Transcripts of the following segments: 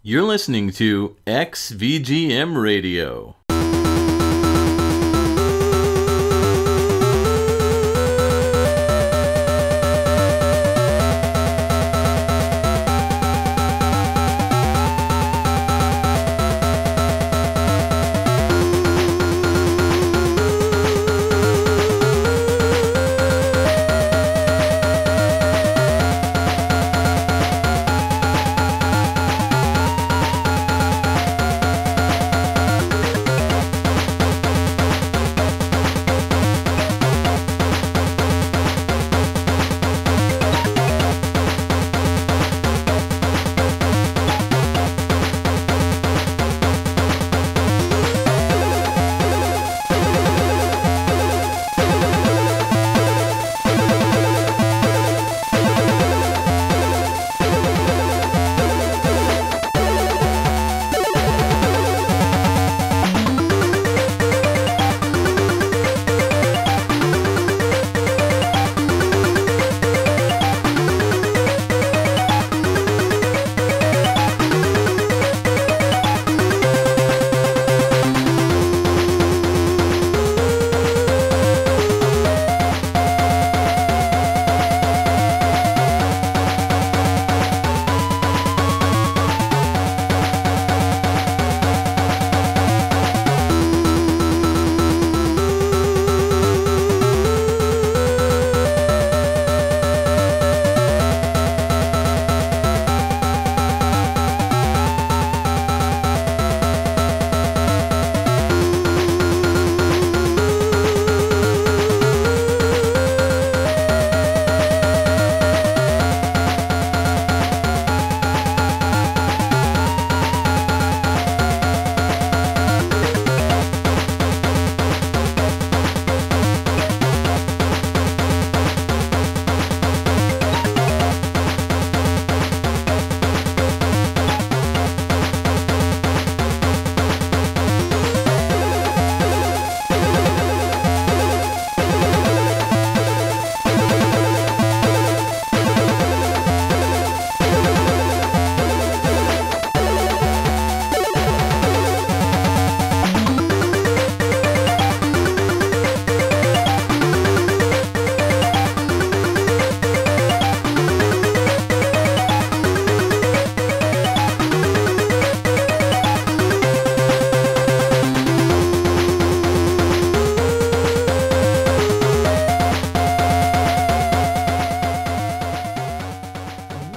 You're listening to XVGM Radio.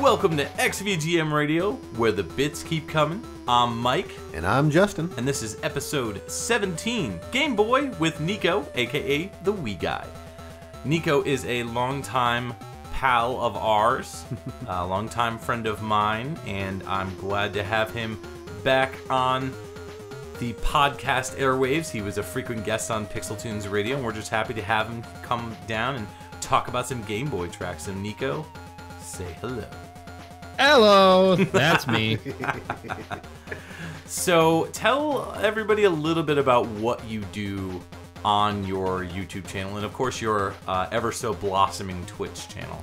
Welcome to XVGM Radio, where the bits keep coming. I'm Mike. And I'm Justin. And this is episode 17, Game Boy with Nico, aka the WiiGuy. Nico is a longtime pal of ours, a longtime friend of mine, and I'm glad to have him back on the podcast airwaves. He was a frequent guest on Pixel Tunes Radio, and we're just happy to have him come down and talk about some Game Boy tracks. So Nico, say hello. Hello, that's me. So tell everybody a little bit about what you do on your YouTube channel, and of course your ever so blossoming Twitch channel.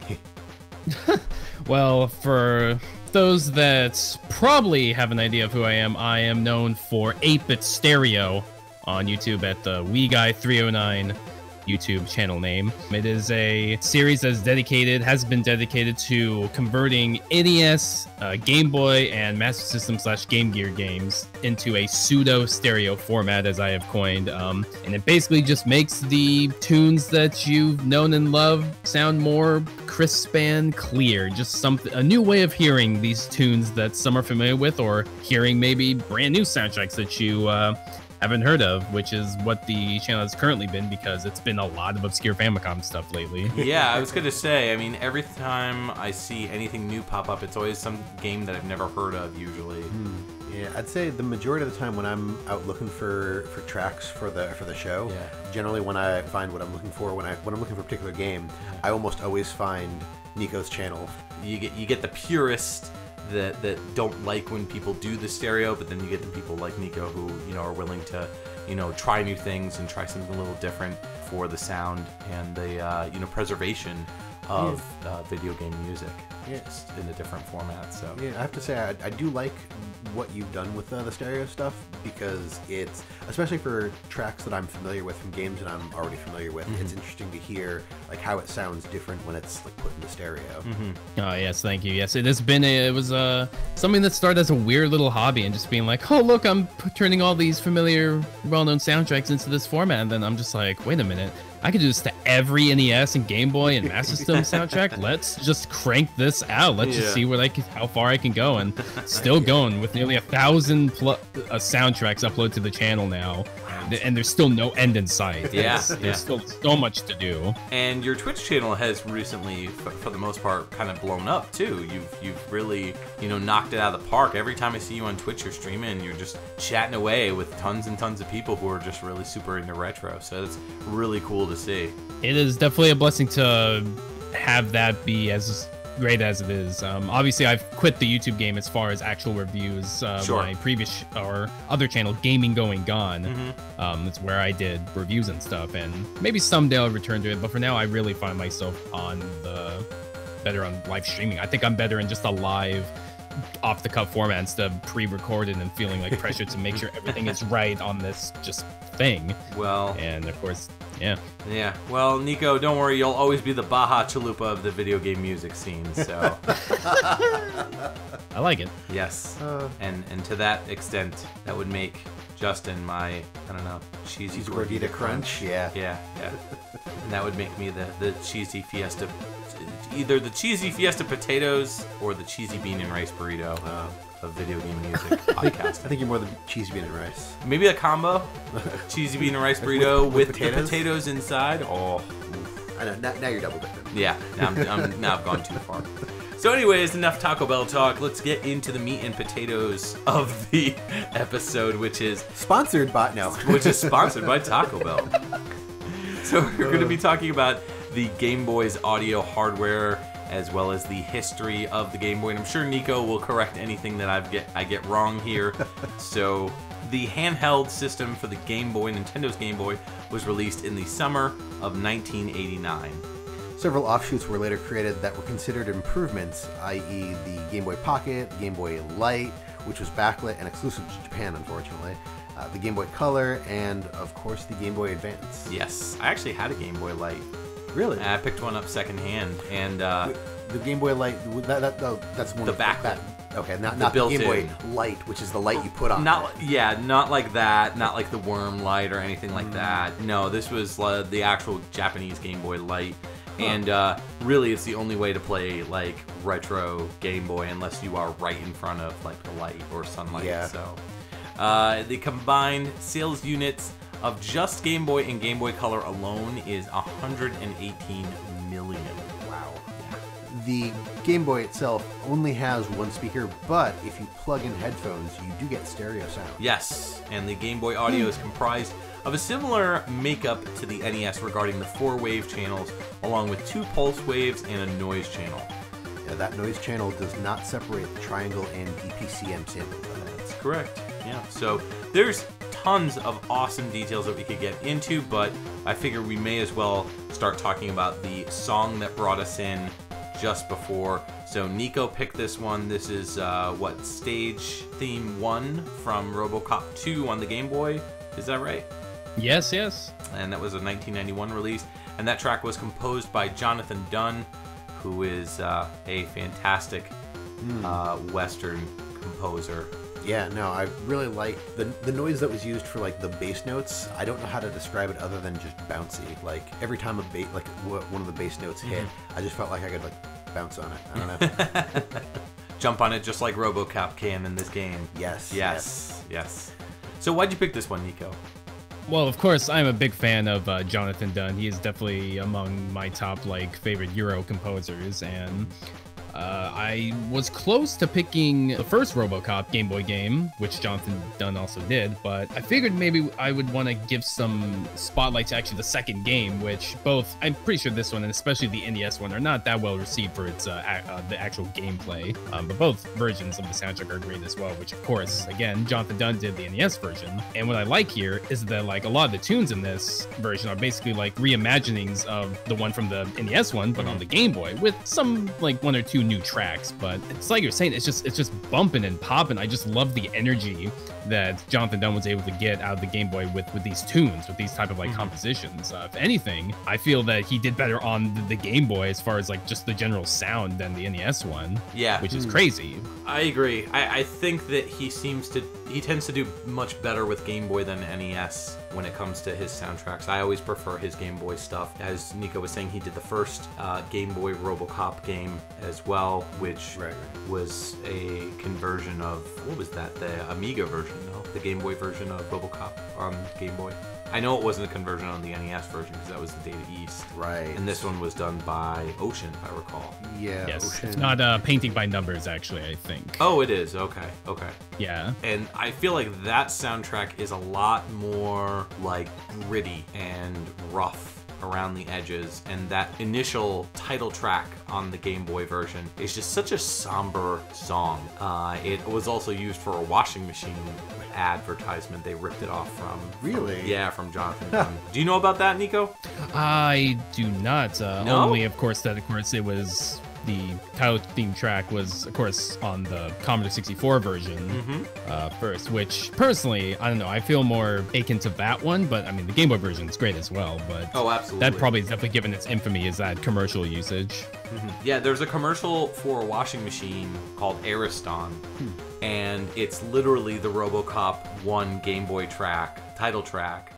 Well, for those that probably have an idea of who I am known for 8-Bit Stereo on YouTube at the WiiGuy309 YouTube channel name. It is a series that's has been dedicated to converting NES, Game Boy, and Master System / Game Gear games into a pseudo stereo format, as I have coined. And it basically just makes the tunes that you've known and loved sound more crisp and clear. Just a new way of hearing these tunes that some are familiar with, or hearing maybe brand new soundtracks that you haven't heard of, which is what the channel has currently been, because it's been a lot of obscure Famicom stuff lately. Yeah, I was gonna say, I mean, every time I see anything new pop up, it's always some game that I've never heard of, usually. Yeah, I'd say the majority of the time when I'm out looking for tracks for the show, generally when I find what I'm looking for, when I'm looking for a particular game, I almost always find Nico's channel. You get the purist that don't like when people do the stereo, but then you get the people like Nico who, you know, are willing to, you know, try new things and try something a little different for the sound and the, you know, preservation of video game music, just in a different format. So yeah, I have to say I do like what you've done with the stereo stuff, because it's, especially for tracks that I'm familiar with from games that I'm already familiar with, it's interesting to hear like how it sounds different when it's like put into stereo. Oh yes, thank you. Yes, it has been it was something that started as a weird little hobby and just being like, oh look, I'm turning all these familiar, well-known soundtracks into this format, and then I'm just like, wait a minute, I could do this to every NES and Game Boy and Master System soundtrack. Let's just crank this out. Let's just see how far I can go, and still going with nearly 1,000 soundtracks uploaded to the channel now, and there's still no end in sight. There's still so much to do. And your Twitch channel has recently, for the most part, kind of blown up too. You've really, knocked it out of the park. Every time I see you on Twitch, you're streaming, you're just chatting away with tons and tons of people who are just really super into retro. So it's really cool to see. It is definitely a blessing to have that be as great as it is. Obviously, I've quit the YouTube game as far as actual reviews. My previous or other channel, Gaming Going Gone, that's where I did reviews and stuff, and maybe someday I'll return to it. But for now, I really find myself better on live streaming. I think I'm better in just a live, off-the-cuff format instead of pre-recorded and feeling like pressure to make sure everything is right on this just thing. Well, and of course, yeah. Well, Nico, don't worry. You'll always be the Baja Chalupa of the video game music scene. So I like it. Yes. And to that extent, that would make Justin my, cheesy gordita crunch. Yeah. And that would make me the cheesy fiesta, either the cheesy fiesta potatoes or the cheesy bean and rice burrito of video game music podcast. I think you're more the cheesy bean and rice. Maybe a combo, cheesy bean and rice burrito with the potatoes inside. Oh, I know. Now you're double dipping. Yeah. Now I've gone too far. So anyways, enough Taco Bell talk. Let's get into the meat and potatoes of the episode, which is sponsored by Taco Bell. So we're going to be talking about the Game Boy's audio hardware, as well as the history of the Game Boy. And I'm sure Nico will correct anything that I get wrong here. So the handheld system for the Game Boy, Nintendo's Game Boy, was released in the summer of 1989. Several offshoots were later created that were considered improvements, i.e. the Game Boy Pocket, the Game Boy Light, which was backlit and exclusive to Japan, unfortunately, the Game Boy Color, and, of course, the Game Boy Advance. Yes, I actually had a Game Boy Light. Really? I picked one up secondhand, and the Game Boy Light, that's one the backlit. Okay, not the Game Boy Light, which is the light you put on. Not like that. Not like the Worm Light or anything like that. No, this was the actual Japanese Game Boy Light. And really, it's the only way to play like retro Game Boy unless you are right in front of like the light or sunlight. Yeah. So the combined sales units of just Game Boy and Game Boy Color alone is 118 million. Wow. The Game Boy itself only has one speaker, but if you plug in headphones, you do get stereo sound. Yes, and the Game Boy audio is comprised of a similar makeup to the NES regarding the 4 wave channels, along with 2 pulse waves and a noise channel. Yeah, that noise channel does not separate the triangle and EPCM sample. That's correct. Yeah, so there's tons of awesome details that we could get into, but I figure we may as well start talking about the song that brought us in just before. So Nico picked this one. This is stage theme 1 from RoboCop 2 on the Game Boy. Is that right? Yes. And that was a 1991 release. And that track was composed by Jonathan Dunn, who is a fantastic Western composer. Yeah, no, I really like the noise that was used for like the bass notes. I don't know how to describe it other than just bouncy. Like every time one of the bass notes hit, I just felt like I could like bounce on it. I don't know. Jump on it just like RoboCop can in this game. Yes. So why'd you pick this one, Nico? Well, of course, I'm a big fan of Jonathan Dunn. He is definitely among my top favorite Euro composers, and I was close to picking the first RoboCop Game Boy game, which Jonathan Dunn also did, but I figured maybe I would want to give some spotlight to actually the second game, which both, I'm pretty sure this one and especially the NES one are not that well received for its the actual gameplay, but both versions of the soundtrack are great as well, which of course, again, Jonathan Dunn did the NES version. And what I like here is that like a lot of the tunes in this version are basically like reimaginings of the one from the NES one, but on the Game Boy with some like 1 or 2 new tracks. But it's like you're saying, it's just bumping and popping. I just love the energy that Jonathan Dunn was able to get out of the Game Boy with these tunes, with these type of like compositions. If anything, I feel that he did better on the Game Boy as far as like just the general sound than the NES one. Yeah, which is crazy. I agree. I think that he tends to do much better with Game Boy than NES when it comes to his soundtracks. I always prefer his Game Boy stuff. As Nico was saying, he did the first Game Boy RoboCop game as well, which was a conversion of, what was that? The Amiga version, no? The Game Boy version of RoboCop on Game Boy. I know it wasn't a conversion on the NES version because that was the Data East. Right. And this one was done by Ocean, if I recall. Yeah. Yes. Ocean. It's not painting by numbers, actually, I think. Oh, it is. Okay. Okay. Yeah. And I feel like that soundtrack is a lot more like gritty and rough around the edges, and that initial title track on the Game Boy version is just such a somber song. It was also used for a washing machine advertisement. They ripped it off from. Really? Yeah, from Jonathan Dunn. Do you know about that, Nico? I do not. No? Only, of course, that it was the title theme track was, of course, on the Commodore 64 version first, which personally, I don't know, I feel more akin to that one, but I mean, the Game Boy version is great as well, but oh, absolutely. That probably is definitely given its infamy is that commercial usage. Yeah, there's a commercial for a washing machine called Ariston, and it's literally the RoboCop 1 Game Boy track, title track,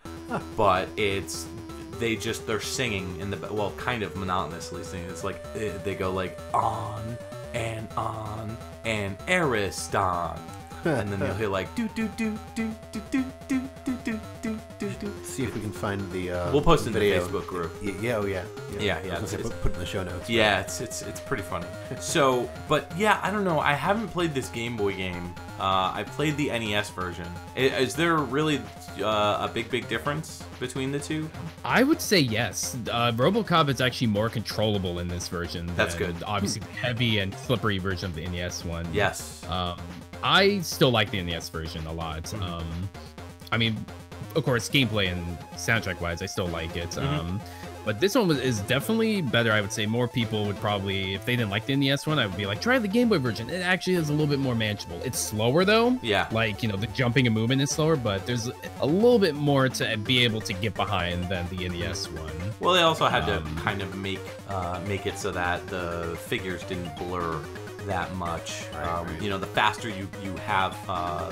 but they're singing in the, well, kind of monotonously singing. It's like they go like on and Ariston, and then you'll hear like do do do do do do do do do do do do. See if we can find the. We'll post it in the video. Facebook group. Yeah, oh yeah. Yeah. Put it in the show notes. Yeah, it's pretty funny. So, but yeah, I don't know. I haven't played this Game Boy game. I played the NES version. Is there really a big difference between the two? I would say yes. RoboCop is actually more controllable in this version. That's than, good. Obviously, the heavy and slippery version of the NES one. Yes. I still like the NES version a lot. I mean, of course, gameplay and soundtrack-wise, I still like it. But this one is definitely better, I would say. More people would probably, if they didn't like the NES one, I would be like, try the Game Boy version. It actually is a little bit more manageable. It's slower, though. Yeah. Like, you know, the jumping and movement is slower, but there's a little bit more to be able to get behind than the NES one. Well, they also had to kind of make it so that the figures didn't blur that much. Right. You know, the faster you have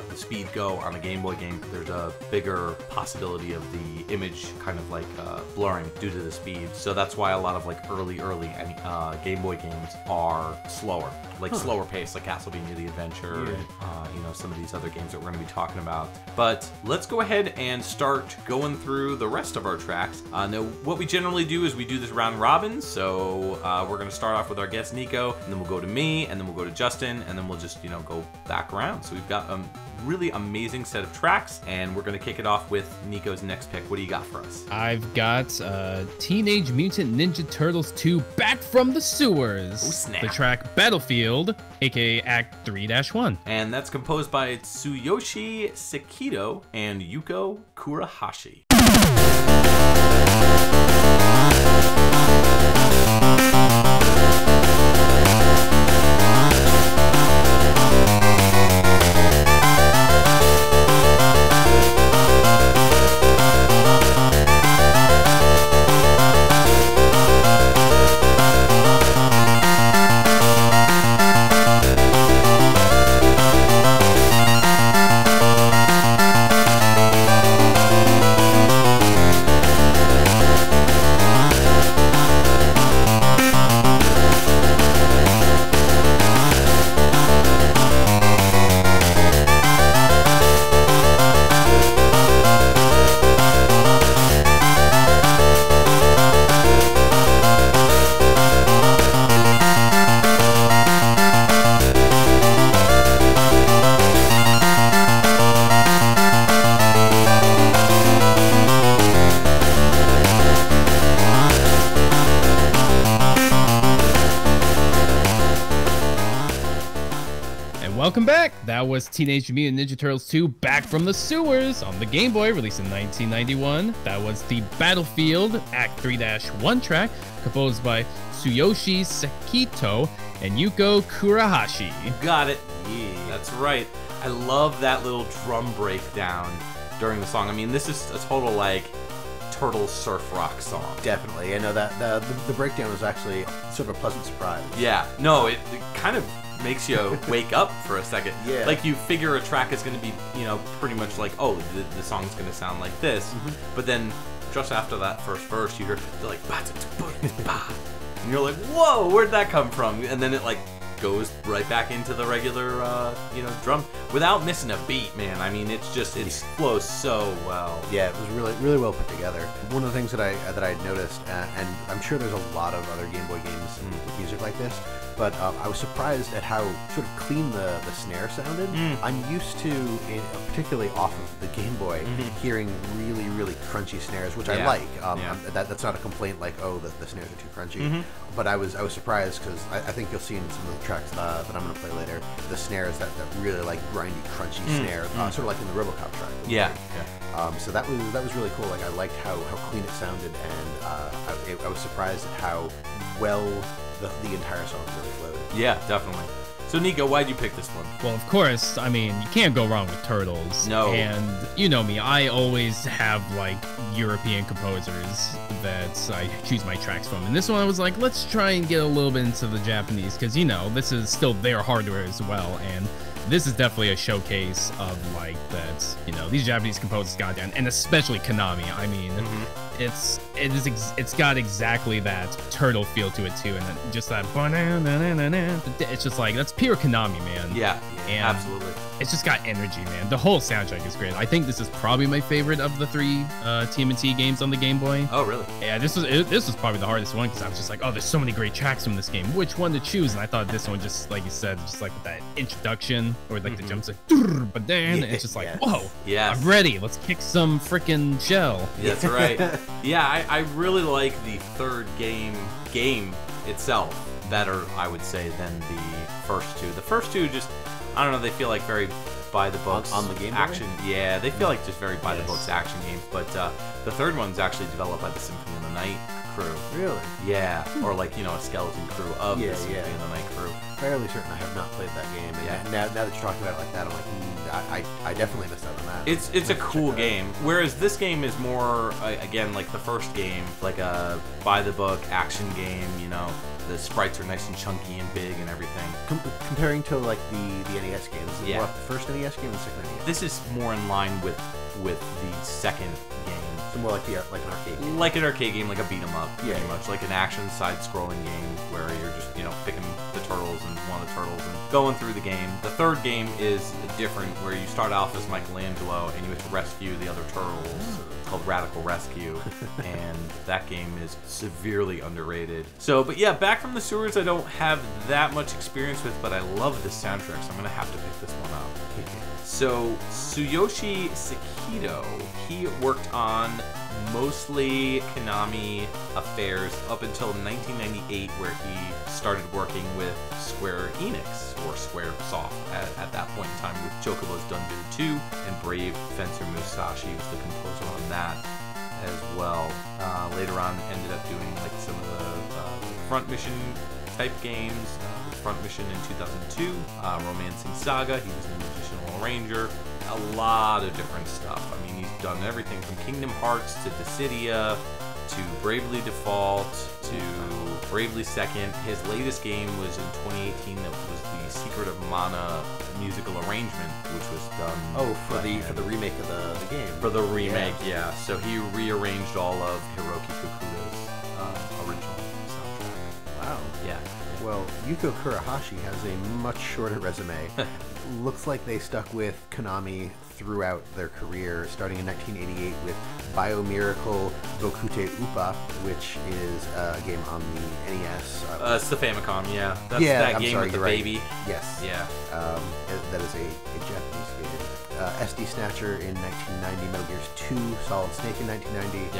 the speed go on a Game Boy game, there's a bigger possibility of the image kind of like blurring due to the speed. So that's why a lot of like early Game Boy games are slower, like slower pace, like Castlevania The Adventure, and, you know, some of these other games that we're going to be talking about. But let's go ahead and start going through the rest of our tracks. Now, what we generally do is we do this round robin. So we're going to start off with our guest Nico, and then we'll go to me, and then we'll go to Justin, and then we'll just, you know, go back around. So we've got a really amazing set of tracks, and we're going to kick it off with Nico's next pick. What do you got for us? I've got Teenage Mutant Ninja Turtles 2 Back from the Sewers. Oh, snap. The track Battlefield, aka Act 3-1. And that's composed by Tsuyoshi Sekito and Yuko Kurahashi. welcome back. That was Teenage Mutant Ninja Turtles 2 Back from the Sewers on the Game Boy, released in 1991. That was the Battlefield Act 3-1 track, composed by Tsuyoshi Sekito and Yuko Kurahashi. Got it. Yeah, that's right. I love that little drum breakdown during the song. I mean, this is a total, like, Turtles surf rock song. Definitely. I know that the breakdown was actually sort of a pleasant surprise. Yeah. No, it kind of makes you wake up for a second. Yeah. Like, you figure a track is going to be, pretty much like, oh, the song's going to sound like this. But then, just after that first verse, you hear, they're like, ba-da-da-ba-da-ba. And you're like, whoa, where'd that come from? And then it, like, goes right back into the regular, drum without missing a beat, man. I mean, it flows so well. Yeah, it was really well put together. One of the things that I noticed, and I'm sure there's a lot of other Game Boy games with music like this, but I was surprised at how sort of clean the snare sounded. I'm used to, particularly off of the Game Boy, hearing really crunchy snares, which I like. That's not a complaint like, oh, the snares are too crunchy. But I was surprised because I think you'll see in some of the tracks that I'm going to play later, the snares that really like grindy, crunchy snare, sort of like in the RoboCop track. So that was really cool. Like, I liked how clean it sounded, and I was surprised at how well the entire song really flowed. Yeah, definitely. So, Nico, why'd you pick this one? Well, of course, I mean, you can't go wrong with Turtles. No. And you know me, I always have, like, European composers that I choose my tracks from. And this one I was like, let's try and get a little bit into the Japanese, because, this is still their hardware as well. And this is definitely a showcase of, like, that, these Japanese composers got down, and especially Konami. I mean, it's got exactly that turtle feel to it, too, and then just that, it's just like, that's pure Konami, man. Yeah, and absolutely. It's just got energy, man. The whole soundtrack is great. I think this is probably my favorite of the 3 TMNT games on the Game Boy. Oh, really? Yeah, this was probably the hardest one, because I was just like, oh, there's so many great tracks from this game. Which one to choose? And I thought this one, just like you said, just like with that introduction, or like the jumps, like, but then it's just like, whoa, yes. I'm ready. Let's kick some freaking shell. That's right. Yeah, I really like the third game itself better, I would say, than the first two. The first two just, I don't know, they feel like very by the books on the Game Boy? action. Yeah, they feel like just very by the books action games. But the third one's actually developed by the Symphony of the Night crew. Really? Yeah, or like a skeleton crew of the Symphony of the Night crew. Fairly certain I have not played that game. And now that you're talking about it like that, I'm like, I definitely missed out on that. It's a cool game. Whereas this game is more, again, like the first game, like a by the book action game. The sprites are nice and chunky and big and everything. Comparing to like the NES games, is it more like the first NES game and the second NES? This is more in line with the second game. So more like an arcade game. Like an arcade game, like a beat 'em up, pretty much. Like an action side-scrolling game where you're just, picking the turtles and one of the turtles and going through the game. The third game is different, where you start off as Michelangelo and you have to rescue the other turtles. It's called Radical Rescue, and that game is severely underrated. So, but yeah, Back from the Sewers I don't have that much experience with, but I love the soundtrack, so I'm gonna have to pick this one up. So, Tsuyoshi Sekito, he worked on mostly Konami affairs up until 1998, where he started working with Square Enix, or Square Soft at that point in time, with Chocobo's Dungeon 2, and Brave Fencer Musashi was the composer on that as well. Later on, ended up doing like some of the front mission type games. Front Mission in 2002, Romancing Saga, he was an additional arranger, a lot of different stuff. I mean, he's done everything from Kingdom Hearts to Dissidia to Bravely Default to Bravely Second. His latest game was in 2018, that was the Secret of Mana musical arrangement, which was done. Oh, for the remake of the game. For the remake, yeah. So he rearranged all of Hiroki Kokuda's original soundtrack. Wow. Yeah. Well, Yuko Kurahashi has a much shorter resume. Looks like they stuck with Konami throughout their career, starting in 1988 with Biomiracle Gokute Upa, which is a game on the NES. It's the Famicom, yeah. That's that game with the baby. Right. Yes. Yeah. That is a Japanese game. SD Snatcher in 1990, Metal Gear 2, Solid Snake in 1990,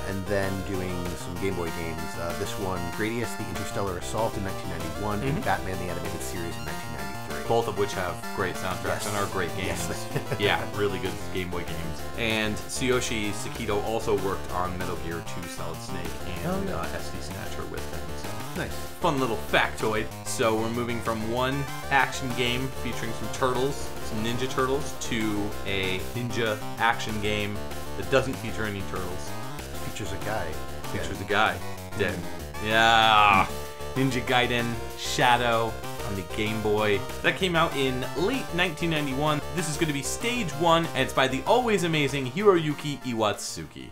and then doing some Game Boy games. This one, Gradius, The Interstellar Assault in 1991, and Batman the Animated Series in 1993. both of which have great soundtracks and are great games. Yes. Yeah, really good Game Boy games. And Tsuyoshi Sekito also worked on Metal Gear 2 Solid Snake and SD Snatcher with them. So. Nice. Fun little factoid. So we're moving from one action game featuring some turtles, some Ninja Turtles, to a ninja action game that doesn't feature any turtles. Features a guy. Features a guy. Dead. Yeah. Ninja Gaiden Shadow on the Game Boy. That came out in late 1991. This is going to be stage 1, and it's by the always amazing Hiroyuki Iwatsuki.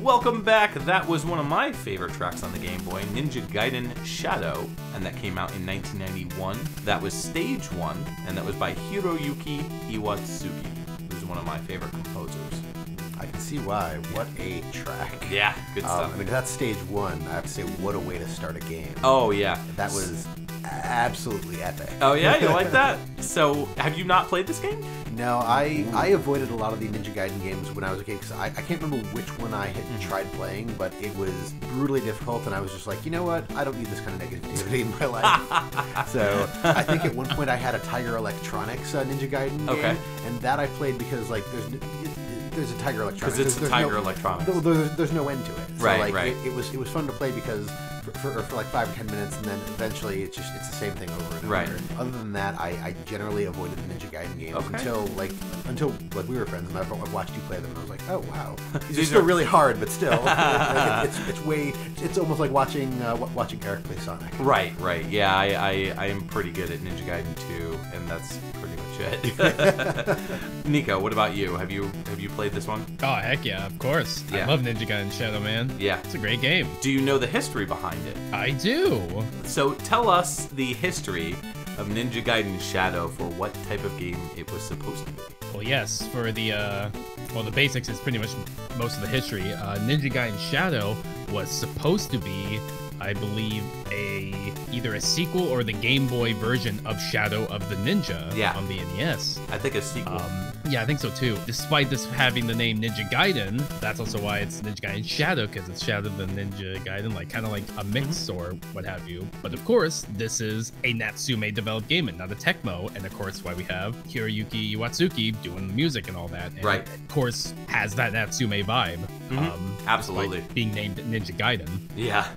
Welcome back. That was one of my favorite tracks on the Game Boy, Ninja Gaiden Shadow, and that came out in 1991. That was stage 1, and that was by Hiroyuki Iwatsuki, who's one of my favorite composers. I can see why. What a track. Yeah, good stuff. I mean, that's stage 1. I have to say, what a way to start a game. Oh, yeah. That was absolutely epic. Oh, yeah? You like that? So, have you not played this game? No, I avoided a lot of the Ninja Gaiden games when I was a kid because I can't remember which one I had tried playing, but it was brutally difficult, and I was just like, you know what? I don't need this kind of negativity in my life. So I think at one point I had a Tiger Electronics Ninja Gaiden game, and that I played because like there's a Tiger Electronics. Because it's a Tiger Electronics. There's no end to it. So, right, like, right. It was fun to play because for like 5 or 10 minutes, and then eventually it's the same thing over and over. Right. Other than that, I generally avoided the Ninja Gaiden games until we were friends, and I watched you play them, and I was like, oh wow, these are still really hard, but still, it's almost like watching Eric play Sonic. Right, right. Yeah, I am pretty good at Ninja Gaiden 2, and that's pretty much it. Nico, what about you? Have you played this one? Oh heck yeah, of course. Yeah. I love Ninja Gaiden Shadow, man. Yeah, it's a great game. Do you know the history behind it? I do. So tell us the history of Ninja Gaiden Shadow for what type of game it was supposed to be. Well, yes, for the basics is pretty much most of the history. Ninja Gaiden Shadow was supposed to be, I believe, either a sequel or the Game Boy version of Shadow of the Ninja on the NES. I think a sequel. Yeah, I think so too. Despite this having the name Ninja Gaiden, that's also why it's Ninja Gaiden Shadow, because it's Shadow the Ninja Gaiden, like kind of like a mix or what have you. But of course, this is a Natsume developed game and not a Tecmo, and of course why we have Hiroyuki Iwatsuki doing the music and all that. And right. Of course, has that Natsume vibe. Absolutely. Being named Ninja Gaiden. Yeah.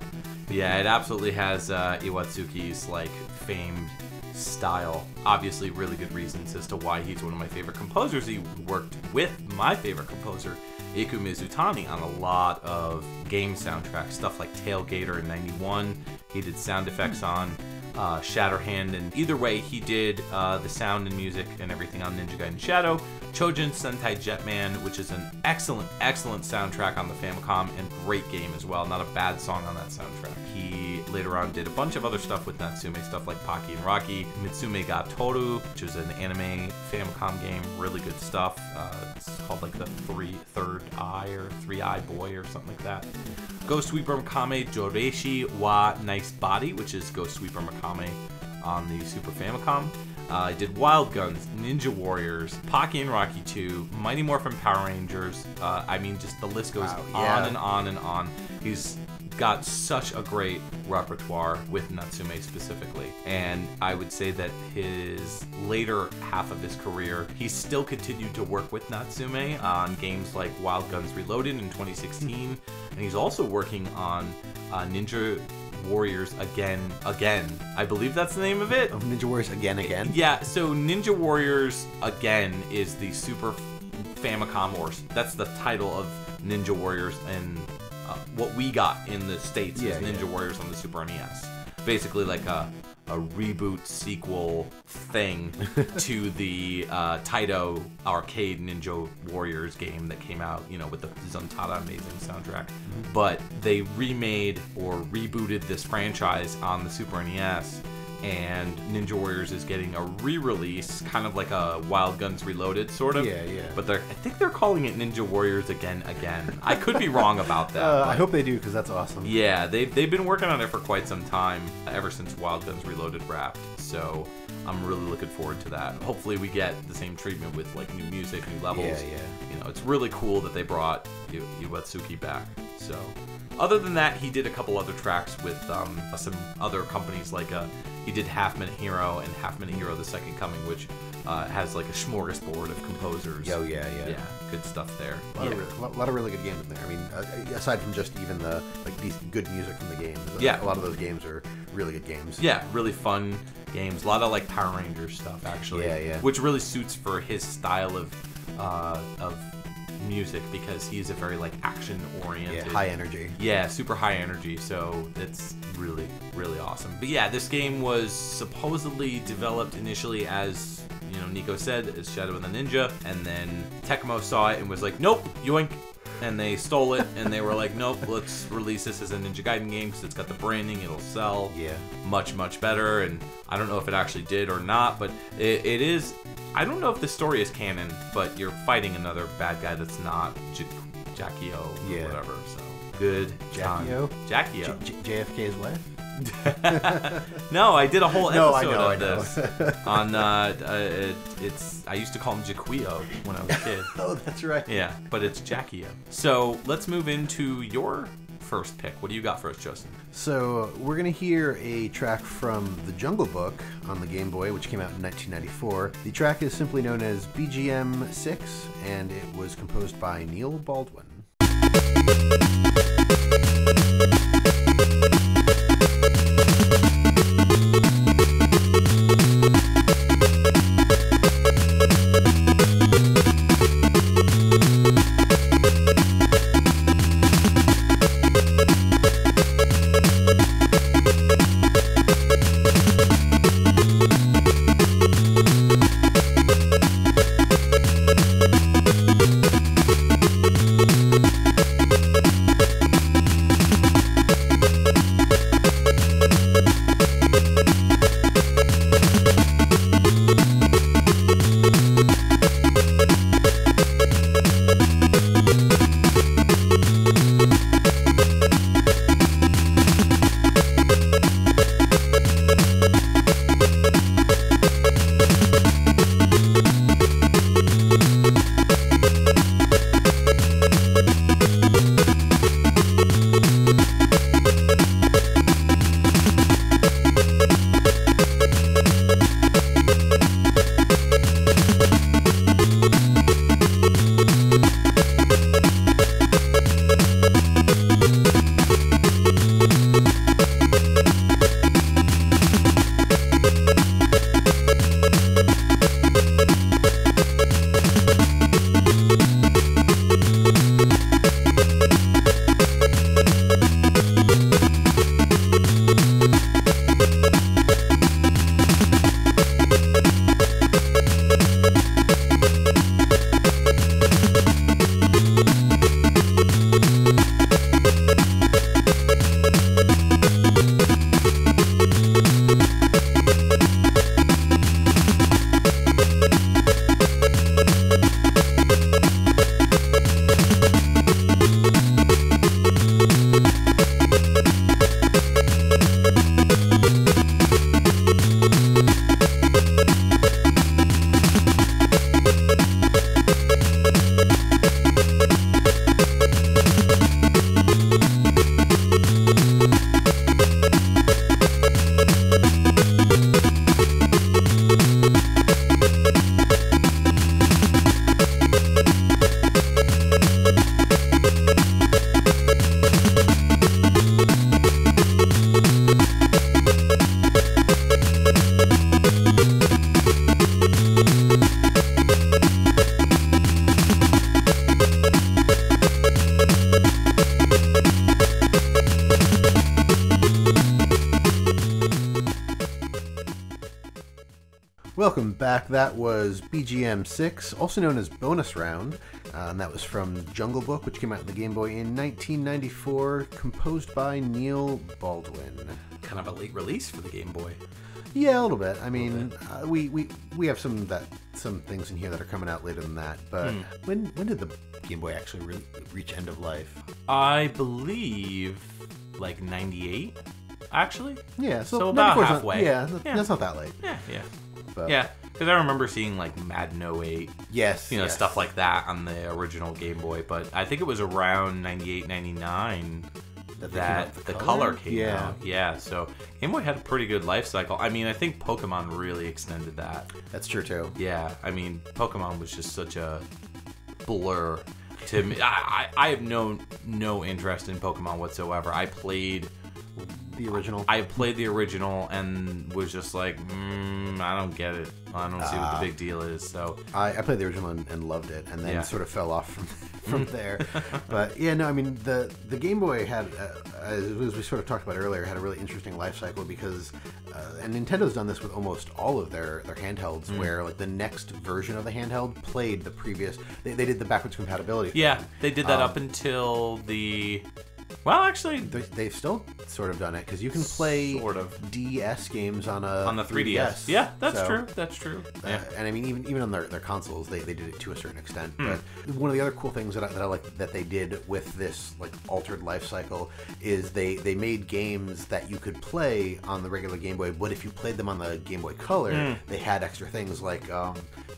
Yeah, it absolutely has Iwatsuki's like famed style. Obviously, really good reasons as to why he's one of my favorite composers. He worked with my favorite composer, Iku Mizutani, on a lot of game soundtracks, stuff like Tailgater in '91. He did sound effects on Shatterhand, and either way, he did the sound and music and everything on Ninja Gaiden Shadow. Chojin Sentai Jetman, which is an excellent soundtrack on the Famicom, and great game as well. Not a bad song on that soundtrack. He later on did a bunch of other stuff with Natsume, stuff like Paki and Rocky. Mitsume ga Toru, which was an anime Famicom game, really good stuff. It's called like the Third Eye or Three Eye Boy or something like that. Ghost Sweeper Makame Joreishi wa Nice Body, which is Ghost Sweeper Makame on the Super Famicom. I did Wild Guns, Ninja Warriors, Pocky and Rocky 2, Mighty Morphin Power Rangers. I mean, just the list goes on and on and on. He's got such a great repertoire with Natsume specifically, and I would say that his later half of his career, he still continued to work with Natsume on games like Wild Guns Reloaded in 2016, and he's also working on Ninja Warriors again. I believe that's the name of it. Ninja Warriors again. Yeah, so Ninja Warriors Again is the Super Famicom, or that's the title of Ninja Warriors, and what we got in the States is Ninja Warriors on the Super NES. Basically like a reboot sequel thing to the Taito arcade Ninja Warriors game that came out, you know, with the Zontada amazing soundtrack. But they remade or rebooted this franchise on the Super NES, and Ninja Warriors is getting a re-release, kind of like a Wild Guns Reloaded, sort of. Yeah. But I think they're calling it Ninja Warriors Again. I could be wrong about that. I hope they do, because that's awesome. Yeah, they've been working on it for quite some time, ever since Wild Guns Reloaded wrapped. So I'm really looking forward to that. Hopefully we get the same treatment with like new music, new levels. Yeah. You know, it's really cool that they brought Iwatsuki back. So other than that, he did a couple other tracks with some other companies, like he did Half Minute Hero and Half Minute Hero The Second Coming, which has like a smorgasbord of composers. Oh, yeah. Yeah, good stuff there. A lot of really good games in there. I mean, aside from just even the decent good music from the games, a lot of those games are really good games. Yeah, really fun games. A lot of like Power Rangers stuff, actually. Yeah. Which really suits for his style of music, because he's a very like action oriented, high energy. Yeah, super high energy. So it's really, really awesome. But yeah, this game was supposedly developed initially as, you know, Nico said, as Shadow and the Ninja, and then Tecmo saw it and was like, nope, yoink. And they stole it, and they were like, nope, let's release this as a Ninja Gaiden game because it's got the branding, it'll sell much, much better. And I don't know if it actually did or not, but it is. I don't know if the story is canon, but you're fighting another bad guy that's not Jackie-O or whatever. So good. Jackie-O? Jackie-O. JFK's wife? No, I did a whole episode I of know. this on I used to call him Jaquio when I was a kid. Oh, that's right. Yeah, but it's Jackie-O. So let's move into your first pick. What do you got for us, Justin? So we're gonna hear a track from The Jungle Book on the Game Boy, which came out in 1994. The track is simply known as BGM 6, and it was composed by Neil Baldwin. Welcome back. That was BGM 6, also known as Bonus Round, and that was from Jungle Book, which came out on the Game Boy in 1994, composed by Neil Baldwin. Kind of a late release for the Game Boy. Yeah, a little bit. I mean, we have some things in here that are coming out later than that. But when did the Game Boy actually reach end of life? I believe like 98, actually. Yeah, so about halfway. That's not that late. Yeah. But, yeah, because I remember seeing like Madden 08. Yes. Stuff like that on the original Game Boy. But I think it was around 98, 99 that the color came out. Yeah, so Game Boy had a pretty good life cycle. I mean, I think Pokemon really extended that. That's true, too. Yeah, I mean, Pokemon was just such a blur to me. I have no interest in Pokemon whatsoever. I played the original. I played the original and was just like, I don't get it. I don't see what the big deal is. So I played the original and loved it, and then sort of fell off from there. But yeah, no, I mean the Game Boy had, as we sort of talked about earlier, had a really interesting life cycle because, and Nintendo's done this with almost all of their handhelds, where like the next version of the handheld played the previous. They did the backwards compatibility thing. Yeah, they did that up until the. Well, actually, they've still sort of done it because you can play sort of DS games on the 3DS. Yeah, that's true. That's true. Yeah. And I mean, even on their consoles, they did it to a certain extent. But one of the other cool things that I like that they did with this like altered life cycle is they made games that you could play on the regular Game Boy, but if you played them on the Game Boy Color, they had extra things like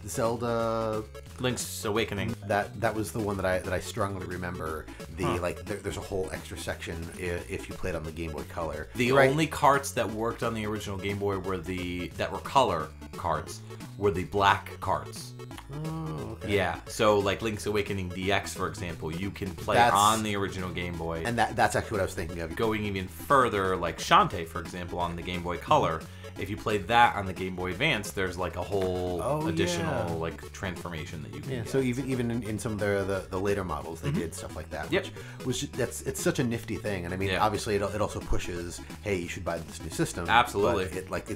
Zelda. Link's Awakening. That was the one that I strongly remember. There's a whole extra section if you played on the Game Boy Color. The only carts that worked on the original Game Boy were color carts were the black carts. Oh, okay. Yeah, so like Link's Awakening DX, for example, you can play on the original Game Boy. And that's actually what I was thinking of. Going even further, like Shantae, for example, on the Game Boy Color. If you play that on the Game Boy Advance, there's like a whole additional like transformation that you can get. So even in some of the later models, they did stuff like that, which was it's such a nifty thing. And I mean, obviously, it also pushes, hey, you should buy this new system. Absolutely. But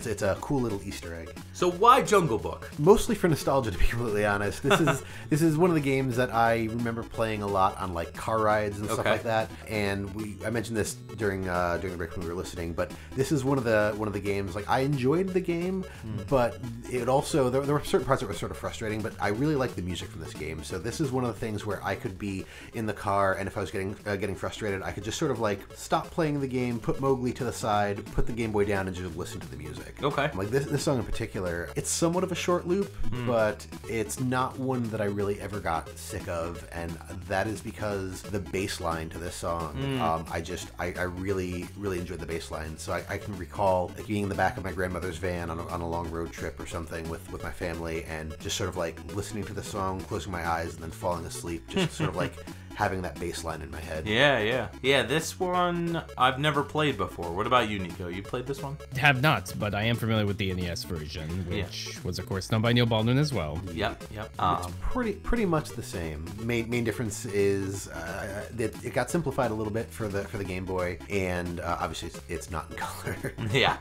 it's a cool little Easter egg. So why Jungle Book? Mostly for nostalgia, to be completely honest. This is one of the games that I remember playing a lot on like car rides and stuff like that. And I mentioned this during the break when we were listening, but this is one of the games, like I enjoyed the game, but it also there were certain parts that were sort of frustrating, but I really liked the music from this game. So this is one of the things where I could be in the car, and if I was getting frustrated, I could just sort of like stop playing the game, put Mowgli to the side, put the Game Boy down, and just listen to the music. Okay. Like this song in particular, it's somewhat of a short loop, but it's not one that I really ever got sick of, and that is because the bass line to this song, I really enjoyed the bass line. So I can recall like being in the back of my grandmother's van on a long road trip or something with my family, and just sort of like listening to the song, closing my eyes, and then falling asleep, just sort of like having that bass line in my head. Yeah. This one I've never played before. What about you, Nico? You played this one? Have not, but I am familiar with the NES version, which was of course done by Neil Baldwin as well. Yep. It's pretty much the same. Main difference is it got simplified a little bit for the Game Boy, and obviously it's not in color. Yeah,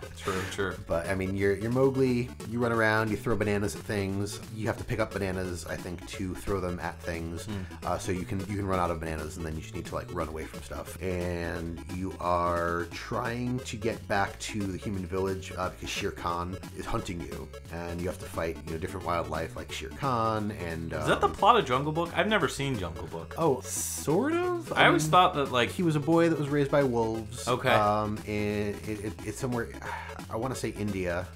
true. But I mean, you're Mowgli. You run around. You throw bananas at things. You have to pick up bananas, I think, to throw them at things. So you can run out of bananas, and then you just need to like run away from stuff. And you are trying to get back to the human village because Shere Khan is hunting you, and you have to fight different wildlife like Shere Khan. And is that the plot of Jungle Book? I've never seen Jungle Book. Oh, sort of. I always thought that like he was a boy that was raised by wolves. Okay. And it's somewhere, I want to say India.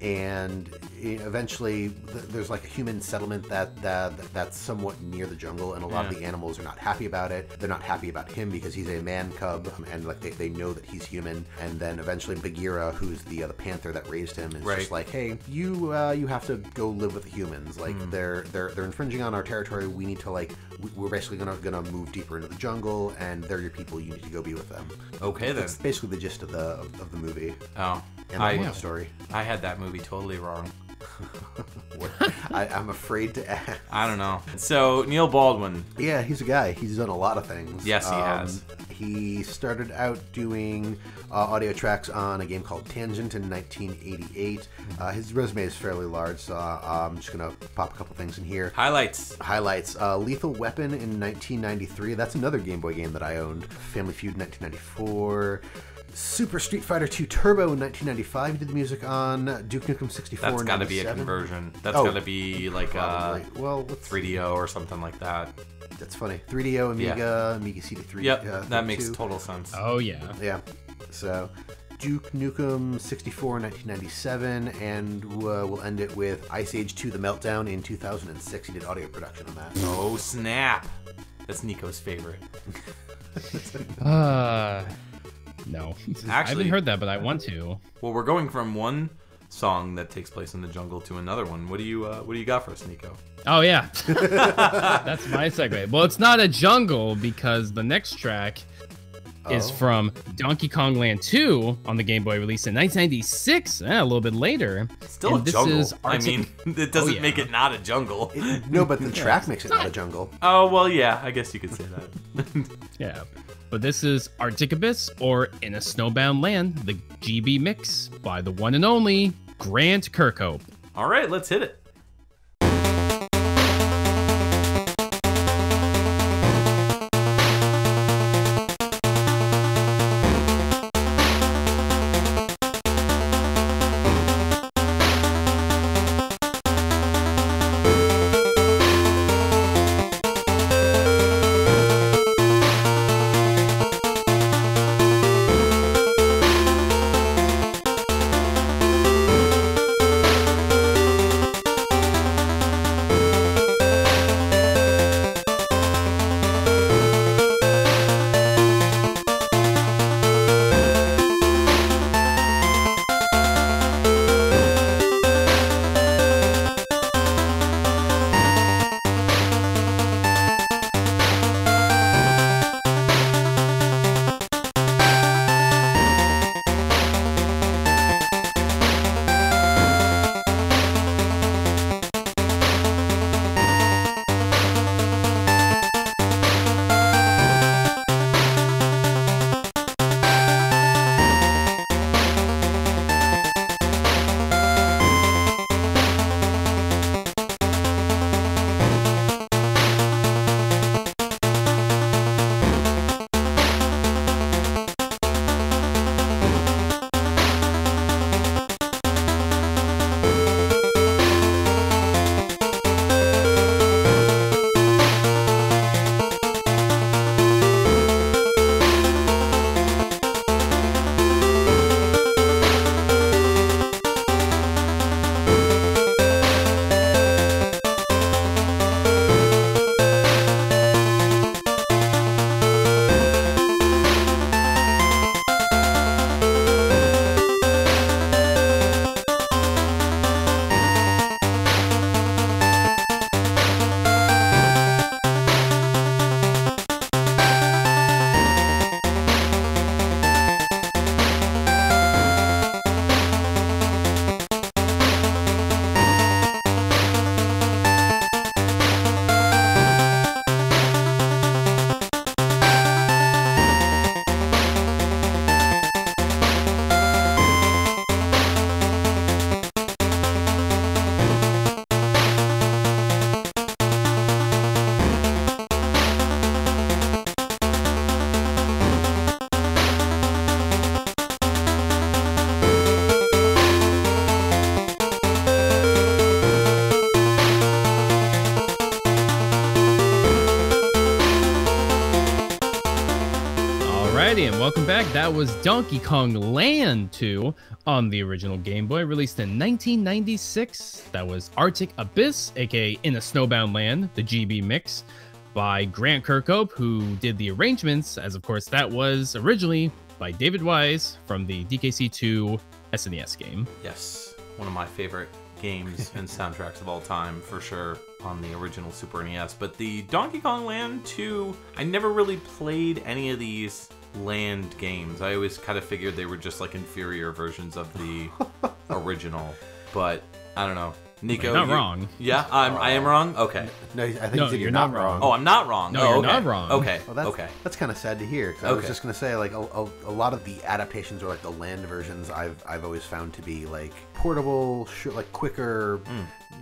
And eventually there's like a human settlement that's somewhat near the jungle, and a lot of the animals are not happy about it. They're not happy about him because he's a man cub, and like they know that he's human. And then eventually Bagheera, who's the panther that raised him, is just like, hey, you have to go live with the humans. Like they're infringing on our territory. We need to we're basically gonna move deeper into the jungle, and they're your people. You need to go be with them. Okay, then. That's basically the gist of the movie. Oh, and the story. I had that movie totally wrong. I'm afraid to ask. I don't know. So, Neil Baldwin. Yeah, he's a guy. He's done a lot of things. Yes, he has. He started out doing audio tracks on a game called Tangent in 1988. His resume is fairly large, so I'm just going to pop a couple things in here. Highlights. Lethal Weapon in 1993. That's another Game Boy game that I owned. Family Feud in 1994. Super Street Fighter 2 Turbo in 1995. He did the music on Duke Nukem 64. That's got to be a conversion. That's got to be like a 3DO or something like that. That's funny. 3DO, Amiga, Amiga CD3. Yep, that makes total sense. Oh, yeah. Yeah. So, Duke Nukem 64 1997, and we'll end it with Ice Age 2 The Meltdown in 2006. He did audio production on that. Oh, snap. That's Nico's favorite. No. Actually, I haven't heard that, but I want to. Well, we're going from one song that takes place in the jungle to another one. What do you got for us, Nico? Oh, yeah. That's my segue. Well, it's not a jungle because the next track is from Donkey Kong Land 2 on the Game Boy, released in 1996, a little bit later. Still a jungle. I mean, it doesn't make it not a jungle. No, but the track makes it not a jungle. Oh, well, yeah, I guess you could say that. Yeah. But this is Arctic Abyss, or In a Snowbound Land, the GB mix by the one and only Grant Kirkhope. All right, let's hit it. welcome back. That was Donkey Kong Land 2 on the original Game Boy, released in 1996. That was Arctic Abyss, aka In a Snowbound Land, the GB mix by Grant Kirkhope, who did the arrangements, as of course that was originally by David Wise from the DKC2 SNES game. Yes, one of my favorite games and soundtracks of all time, for sure, on the original Super NES. But the Donkey Kong Land 2, I never really played any of these land games. I always kind of figured they were just like inferior versions of the original. but I don't know. Nico, you're not wrong. Yeah, I am wrong. Okay. No, I think you said you're not wrong. Oh, I'm not wrong. No, you're not wrong. Okay. Well, that's kind of sad to hear. 'Cause I was just gonna say, like, a lot of the adaptations or like the land versions, I've always found to be like portable, like quicker,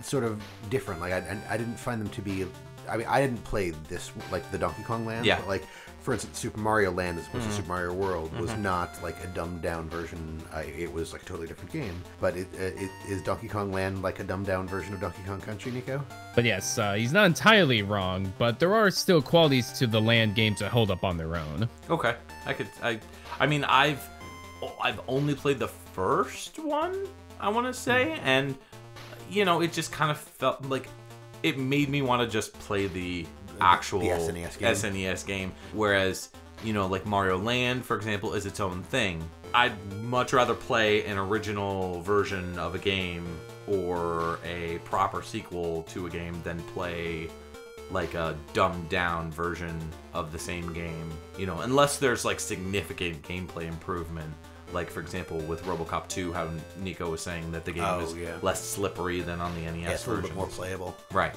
sort of different. Like I didn't find them to be. I mean, I didn't play this like the Donkey Kong Land. Yeah. But, like, for instance, Super Mario Land as opposed to Super Mario World was not like a dumbed down version. It was like a totally different game. But is Donkey Kong Land like a dumbed down version of Donkey Kong Country, Nico? But yes, he's not entirely wrong, but there are still qualities to the land games that hold up on their own. Okay. I mean, I've only played the first one, I want to say, and you know, it just kind of felt like it made me want to just play the actual SNES game. Whereas, you know, like Mario Land, for example, is its own thing. I'd much rather play an original version of a game or a proper sequel to a game than play like a dumbed down version of the same game, you know, unless there's like significant gameplay improvement. Like, for example, with RoboCop 2, how Nico was saying that the game was less slippery than on the NES version. It's a little bit more playable. Right.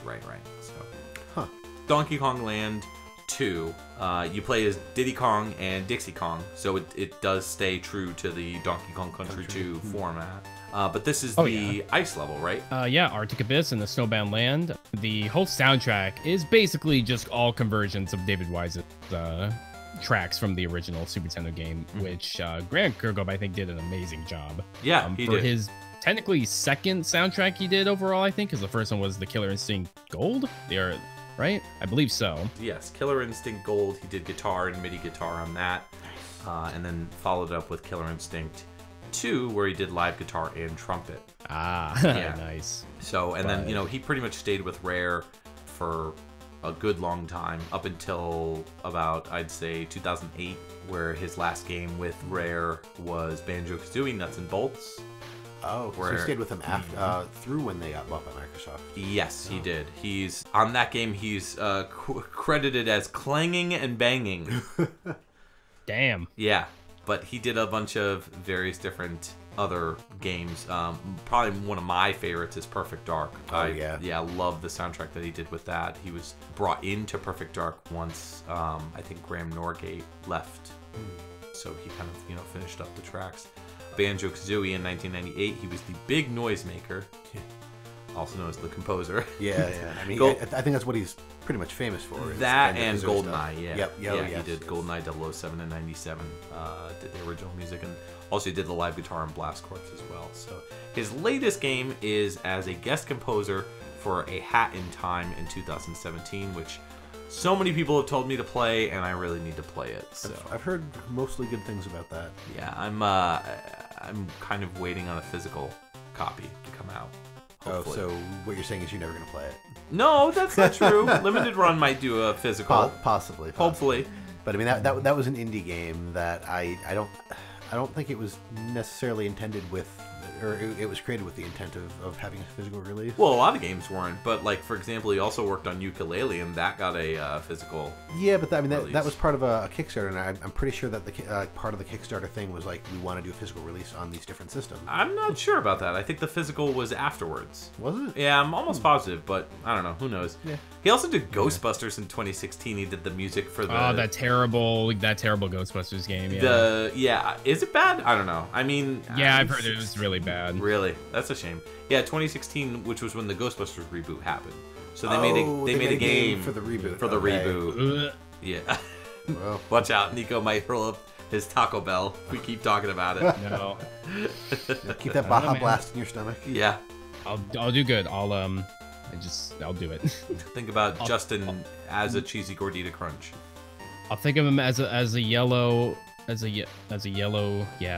So, Donkey Kong Land 2, you play as Diddy Kong and Dixie Kong, so it does stay true to the Donkey Kong Country 2 format. But this is the ice level, right? Yeah, Arctic Abyss and the Snowbound Land. The whole soundtrack is basically just all conversions of David Wise's tracks from the original Super Nintendo game, which Grant Kirkhope, I think, did an amazing job. Yeah, he for did. His technically second soundtrack he did overall, I think, because the first one was the Killer Instinct Gold. They are right, I believe so. Yes, Killer Instinct Gold. He did guitar and MIDI guitar on that, and then followed up with Killer Instinct 2, where he did live guitar and trumpet. Yeah, nice. So, and then, you know, he pretty much stayed with Rare for a good long time, up until about, I'd say, 2008, where his last game with Rare was Banjo-Kazooie Nuts and Bolts. Oh, so he stayed with them after, through when they got bought by Microsoft. Yes, he did. He's on that game. He's credited as clanging and banging. Damn. Yeah, but he did a bunch of various different other games. Probably one of my favorites is Perfect Dark. I love the soundtrack that he did with that. He was brought into Perfect Dark once. I think Graham Norgate left, so he kind of, you know, finished up the tracks. Banjo-Kazooie in 1998, he was the big noisemaker, also known as the composer. Yeah. I mean, I think that's what he's pretty much famous for. That and GoldenEye, He did GoldenEye 007 and 97, did the original music, and also he did the live guitar and Blast Corps as well. So his latest game is as a guest composer for A Hat in Time in 2017, which so many people have told me to play, and I really need to play it. So I've heard mostly good things about that. Yeah, I'm kind of waiting on a physical copy to come out. Hopefully. Oh, so what you're saying is you're never going to play it? No, that's not true. Limited Run might do a physical. Possibly. Hopefully. But I mean, that was an indie game that I don't think it was necessarily intended with, or it was created with the intent of having a physical release. Well, a lot of games weren't, but like, for example, he also worked on Yooka-Laylee, and that got a physical. Yeah, but I mean that was part of a Kickstarter, and I'm pretty sure that the part of the Kickstarter thing was like, we want to do a physical release on these different systems. I'm not sure about that. I think the physical was afterwards. Was it? Yeah, I'm almost positive, but I don't know. Who knows? Yeah. He also did Ghostbusters in 2016. He did the music for the. Oh, that terrible Ghostbusters game. Yeah. Is it bad? I don't know. I mean. Yeah, I've heard it was really bad. Really? That's a shame. Yeah, 2016, which was when the Ghostbusters reboot happened. So they made a game for the reboot. Reboot. Yeah. Well. Watch out, Nico might hurl up his Taco Bell. We keep talking about it. No. Keep that Baja Blast in your stomach. Yeah. I'll do good. I'll do it. Think about Justin as a cheesy gordita crunch. I'll think of him as a yellow, yeah,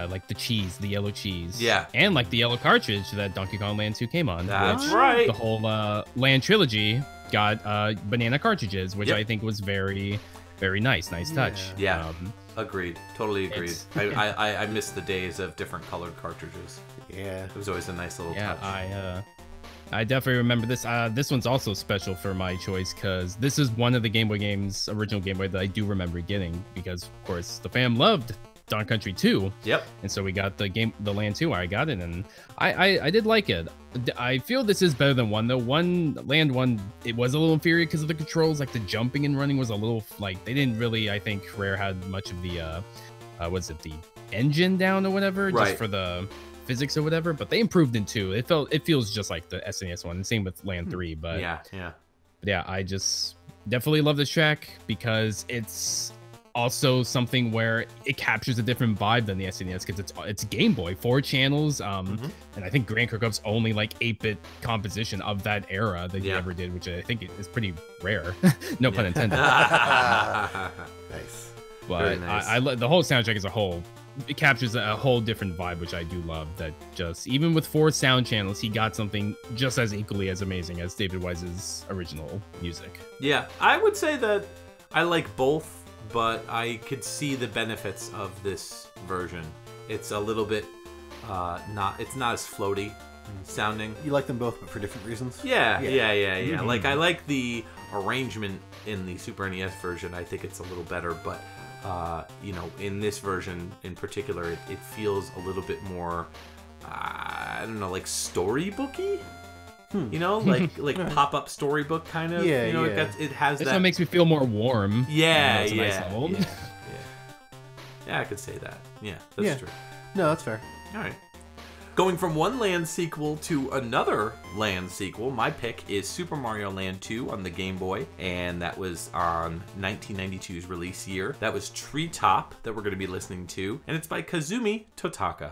like the yellow cheese. Yeah. And like the yellow cartridge that Donkey Kong Land 2 came on. That's right. The whole Land trilogy got banana cartridges, which I think was very, very nice. Nice touch. Yeah. Agreed. Totally agreed. I miss the days of different colored cartridges. Yeah. It was always a nice little touch. I definitely remember this. This one's also special for my choice because this is one of the Game Boy games, original Game Boy, that I do remember getting because, of course, the fam loved Dawn Country 2. Yep. And so we got the Land 2 where I got it, and I did like it. I feel this is better than 1 though. Land 1, it was a little inferior because of the controls. Like the jumping and running was a little like they didn't really. I think Rare had much of the was it the engine down or whatever, just for the physics or whatever. But they improved in 2. It feels just like the SNES 1. Same with Land 3. But yeah, I just definitely love this track because it's also something where it captures a different vibe than the SNES because it's Game Boy, 4 channels, and I think Grant Kirkhope's only like 8-bit composition of that era that he ever did, which I think is pretty rare. No pun intended. Nice. But nice. I the whole soundtrack as a whole, it captures a whole different vibe, which I do love. That just even with 4 sound channels, he got something just as equally as amazing as David Wise's original music. Yeah, I would say that I like both, but I could see the benefits of this version. It's a little bit it's not as floaty sounding. You like them both, but for different reasons. Yeah. Like I like the arrangement in the Super NES version. I think it's a little better, but you know, in this version in particular, it feels a little bit more, I don't know, like storybooky. You know, like pop-up storybook kind of. Yeah, you know, it has this that. one makes me feel more warm. Yeah, nice yeah, I could say that. Yeah, that's true. No, that's fair. All right. Going from one Land sequel to another Land sequel, my pick is Super Mario Land 2 on the Game Boy, and that was on 1992's release year. That was Treetop that we're going to be listening to, and it's by Kazumi Totaka.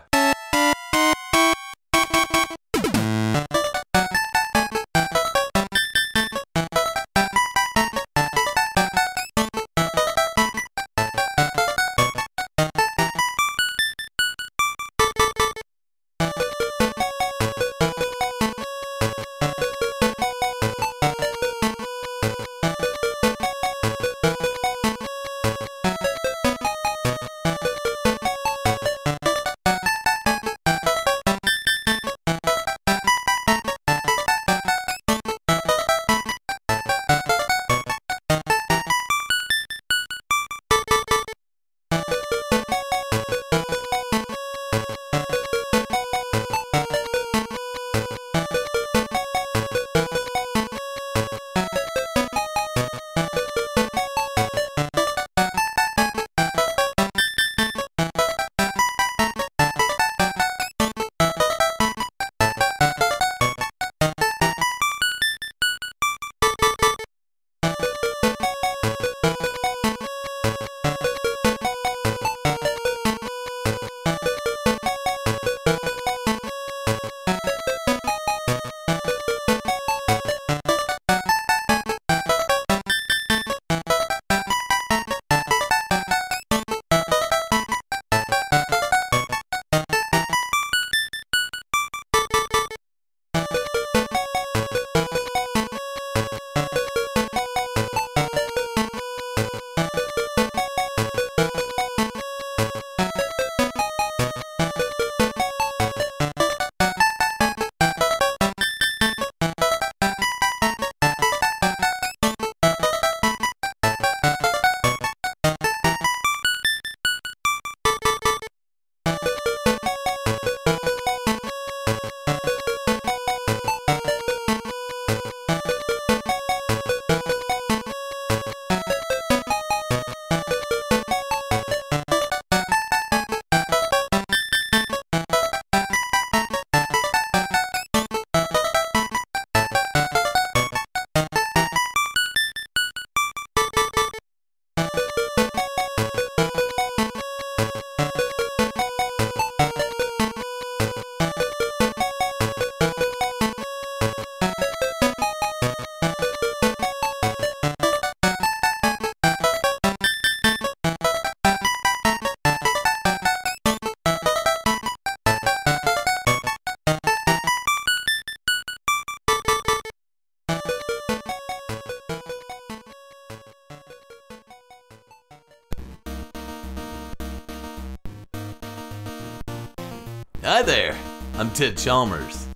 Hi there, I'm Ted Chalmers.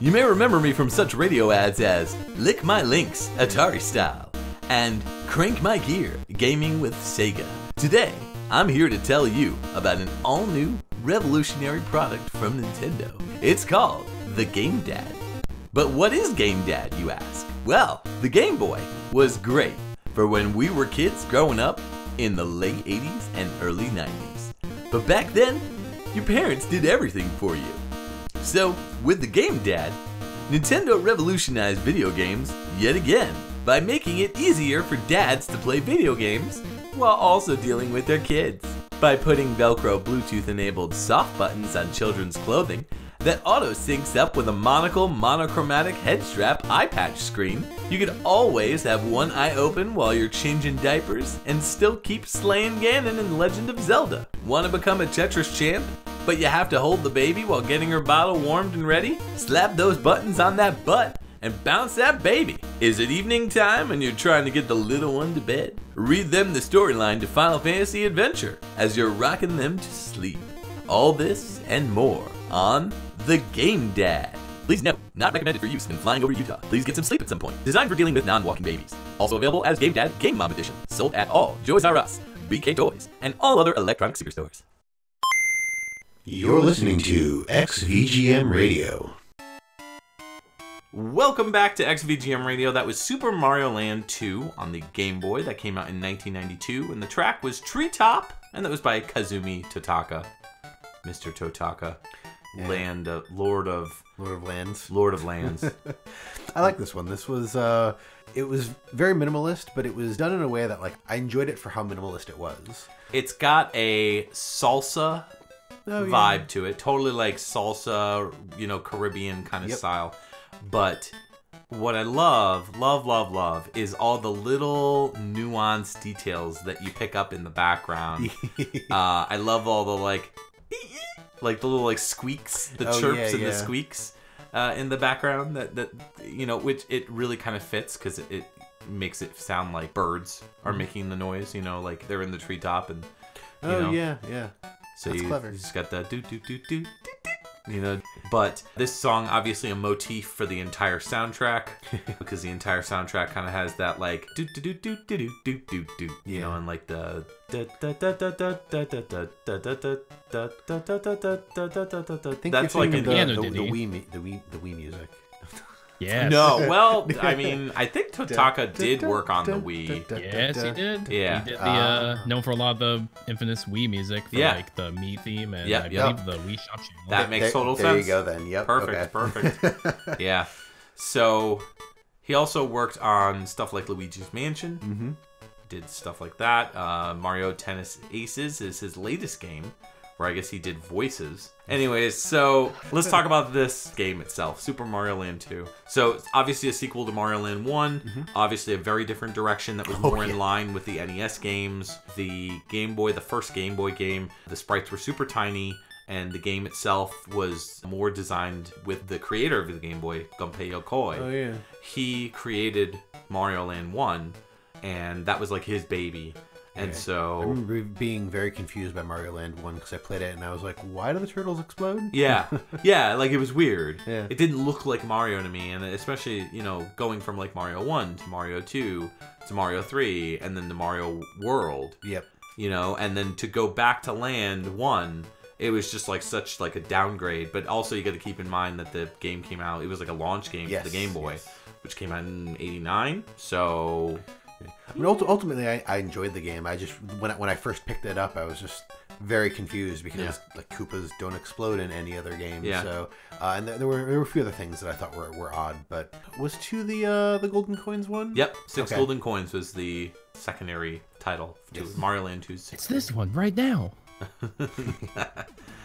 You may remember me from such radio ads as Lick My Links, Atari Style, and Crank My Gear, Gaming with Sega. Today, I'm here to tell you about an all-new, revolutionary product from Nintendo. It's called the Game Dad. But what is Game Dad, you ask? Well, the Game Boy was great for when we were kids growing up in the late 80s and early 90s. But back then, your parents did everything for you. So, with the Game Dad, Nintendo revolutionized video games yet again by making it easier for dads to play video games while also dealing with their kids. By putting Velcro Bluetooth-enabled soft buttons on children's clothing that auto-syncs up with a monocle monochromatic head strap eye patch screen, you could always have one eye open while you're changing diapers and still keep slaying Ganon in Legend of Zelda. Want to become a Tetris champ, but you have to hold the baby while getting her bottle warmed and ready? Slap those buttons on that butt and bounce that baby. Is it evening time and you're trying to get the little one to bed? Read them the storyline to Final Fantasy Adventure as you're rocking them to sleep. All this and more on the Game Dad. Please note, not recommended for use when flying over Utah. Please get some sleep at some point. Designed for dealing with non-walking babies. Also available as Game Dad Game Mom Edition. Sold at all Joys R Us, BK Toys, and all other electronic superstores. You're listening to XVGM Radio. Welcome back to XVGM Radio. That was Super Mario Land 2 on the Game Boy. That came out in 1992, and the track was Treetop, and that was by Kazumi Totaka. Mr. Totaka. Yeah. Lord of Lands. Lord of Lands. I like this one. This was, it was very minimalist, but it was done in a way that, like, I enjoyed it for how minimalist it was. It's got a salsa vibe to it. Totally like salsa, Caribbean kind of style. But what I love is all the little nuanced details that you pick up in the background. I love all the like the little squeaks, the chirps and the squeaks in the background that which it really kind of fits because it makes it sound like birds are making the noise, like they're in the treetop and yeah. So that's clever. You just got the do do do do. But this song obviously a motif for the entire soundtrack because the entire soundtrack kind of has that like do do do do do do do do and like the that's like the Wii music. Yes. No, well, I mean, I think Totaka did work on the Wii. Yes, he did. Yeah. He did the known for a lot of the infamous Wii music for like the Mii theme and I believe the Wii Shop channel. That makes total sense. There you go then. Yep. Perfect. Yeah. So he also worked on stuff like Luigi's Mansion. Mm-hmm. Did stuff like that. Mario Tennis Aces is his latest game, where I guess he did voices. Anyways, so let's talk about this game itself, Super Mario Land 2. So it's obviously a sequel to Mario Land 1, obviously a very different direction that was more in line with the NES games. The Game Boy, the first Game Boy game, the sprites were super tiny, and the game itself was more designed with the creator of the Game Boy, Gunpei Yokoi. Oh, yeah. He created Mario Land 1, and that was like his baby. And so I remember being very confused by Mario Land 1 because I played it and I was like, why do the turtles explode? Yeah, like it was weird. Yeah. It didn't look like Mario to me, and especially, going from like Mario 1 to Mario 2 to Mario 3 and then to Mario World. Yep. And then to go back to Land 1, it was just like such like a downgrade, but also you got to keep in mind that the game came out, it was like a launch game for the Game Boy, which came out in '89. So I mean, ultimately, I enjoyed the game. I just when I first picked it up, I was just very confused because like Koopas don't explode in any other game. Yeah. So and there were a few other things that I thought were odd. But was 2 the Golden Coins one? Yep, 6 Golden Coins was the secondary title to Mario Land 2's. It's this one right now.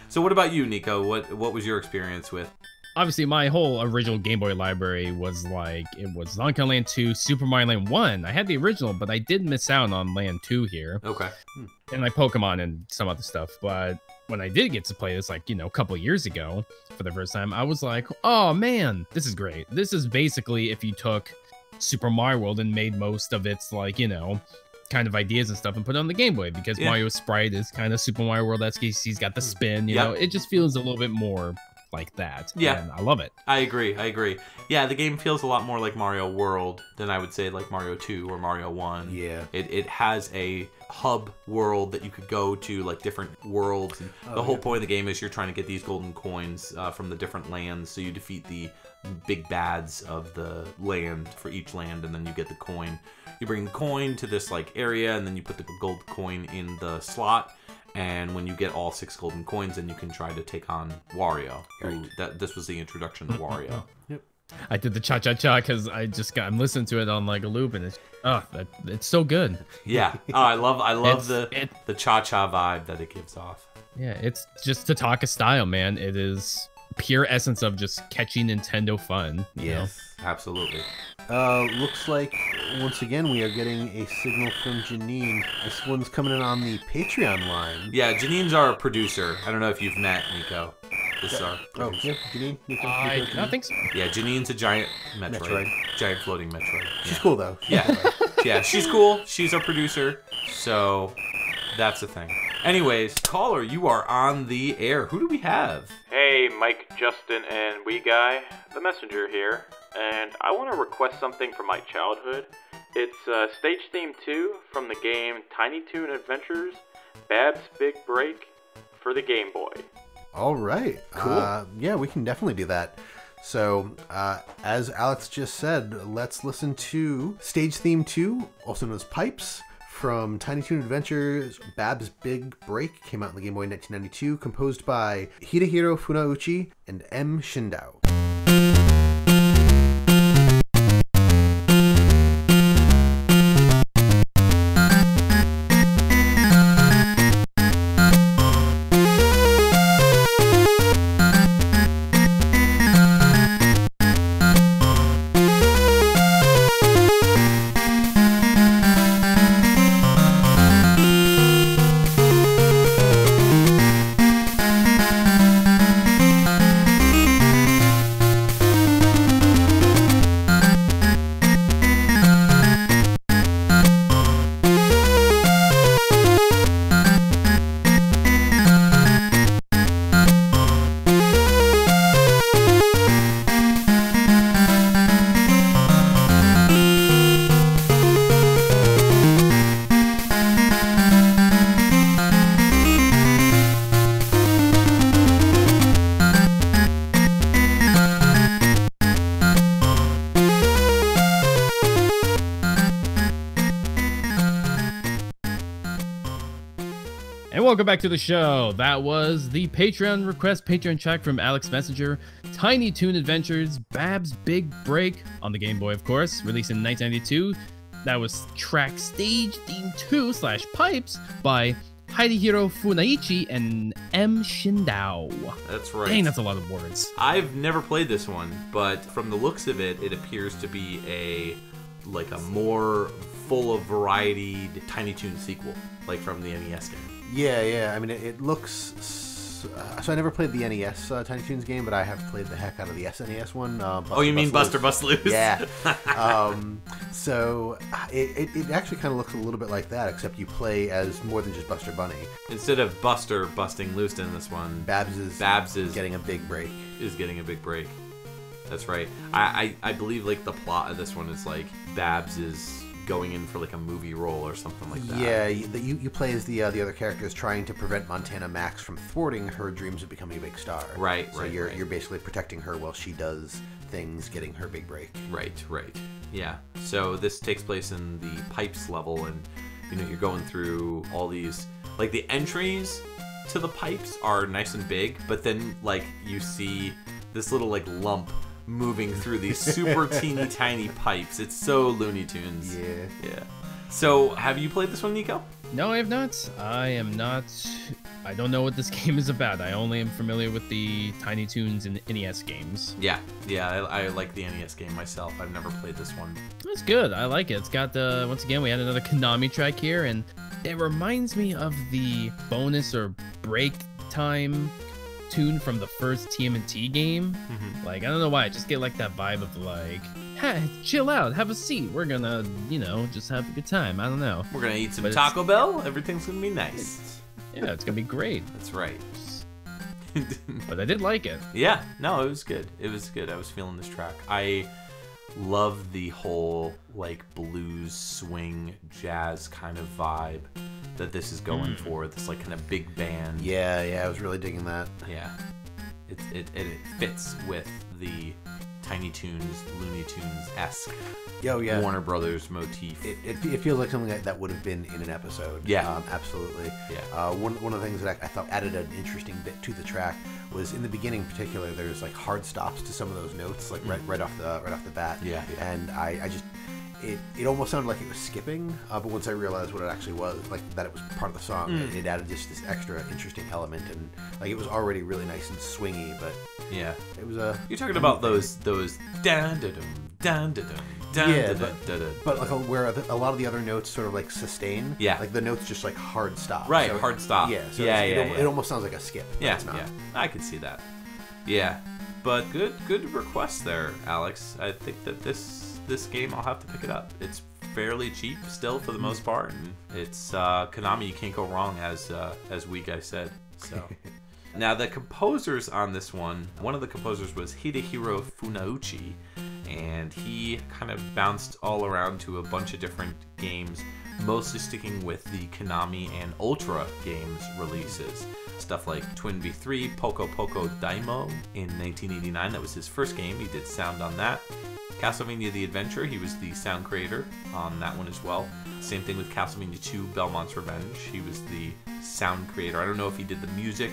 So what about you, Nico? What was your experience with? Obviously, my whole original Game Boy library was it was Donkey Kong Land 2, Super Mario Land 1. I had the original, but I did miss out on Land 2 here. Okay. And like Pokemon and some other stuff. But when I did get to play this, a couple years ago for the first time, I was like, oh man, this is great. This is basically if you took Super Mario World and made most of its kind of ideas and stuff and put it on the Game Boy because Mario's sprite is kind of Super Mario World. He's got the spin, you know. It just feels a little bit more like that. Yeah. And I love it. I agree. Yeah, the game feels a lot more like Mario World than I would say like Mario 2 or Mario 1. Yeah. It has a hub world that you could go to, like different worlds. And the whole point of the game is you're trying to get these golden coins from the different lands. So you defeat the big bads of the land for each land, and then you get the coin. You bring the coin to this like area, and then you put the gold coin in the slot. And when you get all 6 golden coins, then you can try to take on Wario. This was the introduction to Wario. Yep. I did the cha-cha-cha because I'm listening to it on like a loop, and it's so good. Yeah. Oh, I love the cha-cha vibe that it gives off. Yeah, it's just Totaka style, man. It is pure essence of just catchy Nintendo fun. You know? Absolutely. Looks like once again we are getting a signal from Janine. This one's coming in on the Patreon line. Yeah, Janine's our producer. I don't know if you've met Nico. This is our producer. Yeah, Janine. Nico, I don't think so. Yeah, Janine's a giant Metroid. Giant floating Metroid. She's cool though. Yeah, she's cool. She's our producer. So that's the thing. Anyways, caller, you are on the air. Who do we have? Hey, Mike, Justin, and WiiGuy, the messenger here, and I want to request something from my childhood. It's Stage Theme 2 from the game Tiny Toon Adventures, Bab's Big Break for the Game Boy. All right. Cool. Yeah, we can definitely do that. So, as Alex just said, let's listen to Stage Theme 2, also known as Pipes, from Tiny Toon Adventures, Bab's Big Break, came out in the Game Boy in 1992, composed by Hidehiro Funauchi and M. Shindao. Welcome back to the show. That was the Patreon request, Patreon track from Alex Messenger, Tiny Toon Adventures, Bab's Big Break on the Game Boy, of course, released in 1992. That was track Stage Theme 2/Pipes by Hidehiro Funaichi and M. Shindao. That's right. Dang, that's a lot of words. I've never played this one, but from the looks of it, it appears to be a more full of variety Tiny Toon sequel, like from the NES game. Yeah. I mean, it looks... So I never played the NES Tiny Toons game, but I have played the heck out of the SNES one. You mean Buster Bust Loose? Yeah. So it actually kind of looks a little bit like that, except you play as more than just Buster Bunny. Instead of Buster busting loose in this one, Babs is getting a big break. That's right. I believe like the plot of this one is like Babs is going in for like a movie role or something like that. Yeah, you play as the other characters trying to prevent Montana Max from thwarting her dreams of becoming a big star. Right. So you're basically protecting her while she does things, getting her big break. Right. Yeah. So this takes place in the Pipes level, and you're going through all these, like the entries to the pipes are nice and big, but then like you see this little like lump moving through these super teeny tiny pipes. It's so Looney Tunes. Yeah. So, have you played this one, Nico? No, I have not. I don't know what this game is about. I only am familiar with the Tiny Toons and NES games. Yeah, I like the NES game myself. I've never played this one. That's good. I like it. It's got once again, we had another Konami track here, and it reminds me of the bonus or break time tune from the first TMNT game. Mm-hmm. Like, I don't know why, I just get like that vibe of like, hey, chill out, have a seat, we're gonna, just have a good time. I don't know. We're gonna eat some Taco Bell, everything's gonna be nice. Yeah, it's gonna be great. That's right. but I did like it. Yeah, no, it was good. It was good. I was feeling this track. I love the whole like blues swing jazz kind of vibe that this is going for. This like kind of big band. Yeah, I was really digging that. Yeah, it fits with the Tiny Toons, Looney Tunes-esque Warner Brothers motif. It feels like something that would have been in an episode. Yeah. Absolutely. Yeah. One of the things that I thought added an interesting bit to the track was in the beginning, in particular, there's like hard stops to some of those notes, like right off the bat. Yeah. And I just it almost sounded like it was skipping, but once I realized what it actually was, like that it was part of the song, it added just this extra interesting element, and like it was already really nice and swingy, but yeah, it was a. You're talking about those dan da dum dan da dum. Yeah, but like where a lot of the other notes sort of like sustain. Yeah, like the notes just like hard stop. Right, so hard stop. Yeah, so it almost sounds like a skip. Yeah, it's not. Yeah, I could see that. Yeah, but good request there, Alex. I think that this game, I'll have to pick it up. It's fairly cheap still for the most part, and it's Konami. You can't go wrong, as WiiGuy said. So. Now, the composers on this one of the composers was Hidehiro Funauchi, and he kind of bounced all around to a bunch of different games, mostly sticking with the Konami and Ultra games releases. Stuff like Twin V3, Poco Poco Daimo in 1989, that was his first game, he did sound on that. Castlevania The Adventure, he was the sound creator on that one as well. Same thing with Castlevania 2, Belmont's Revenge, he was the sound creator. I don't know if he did the music,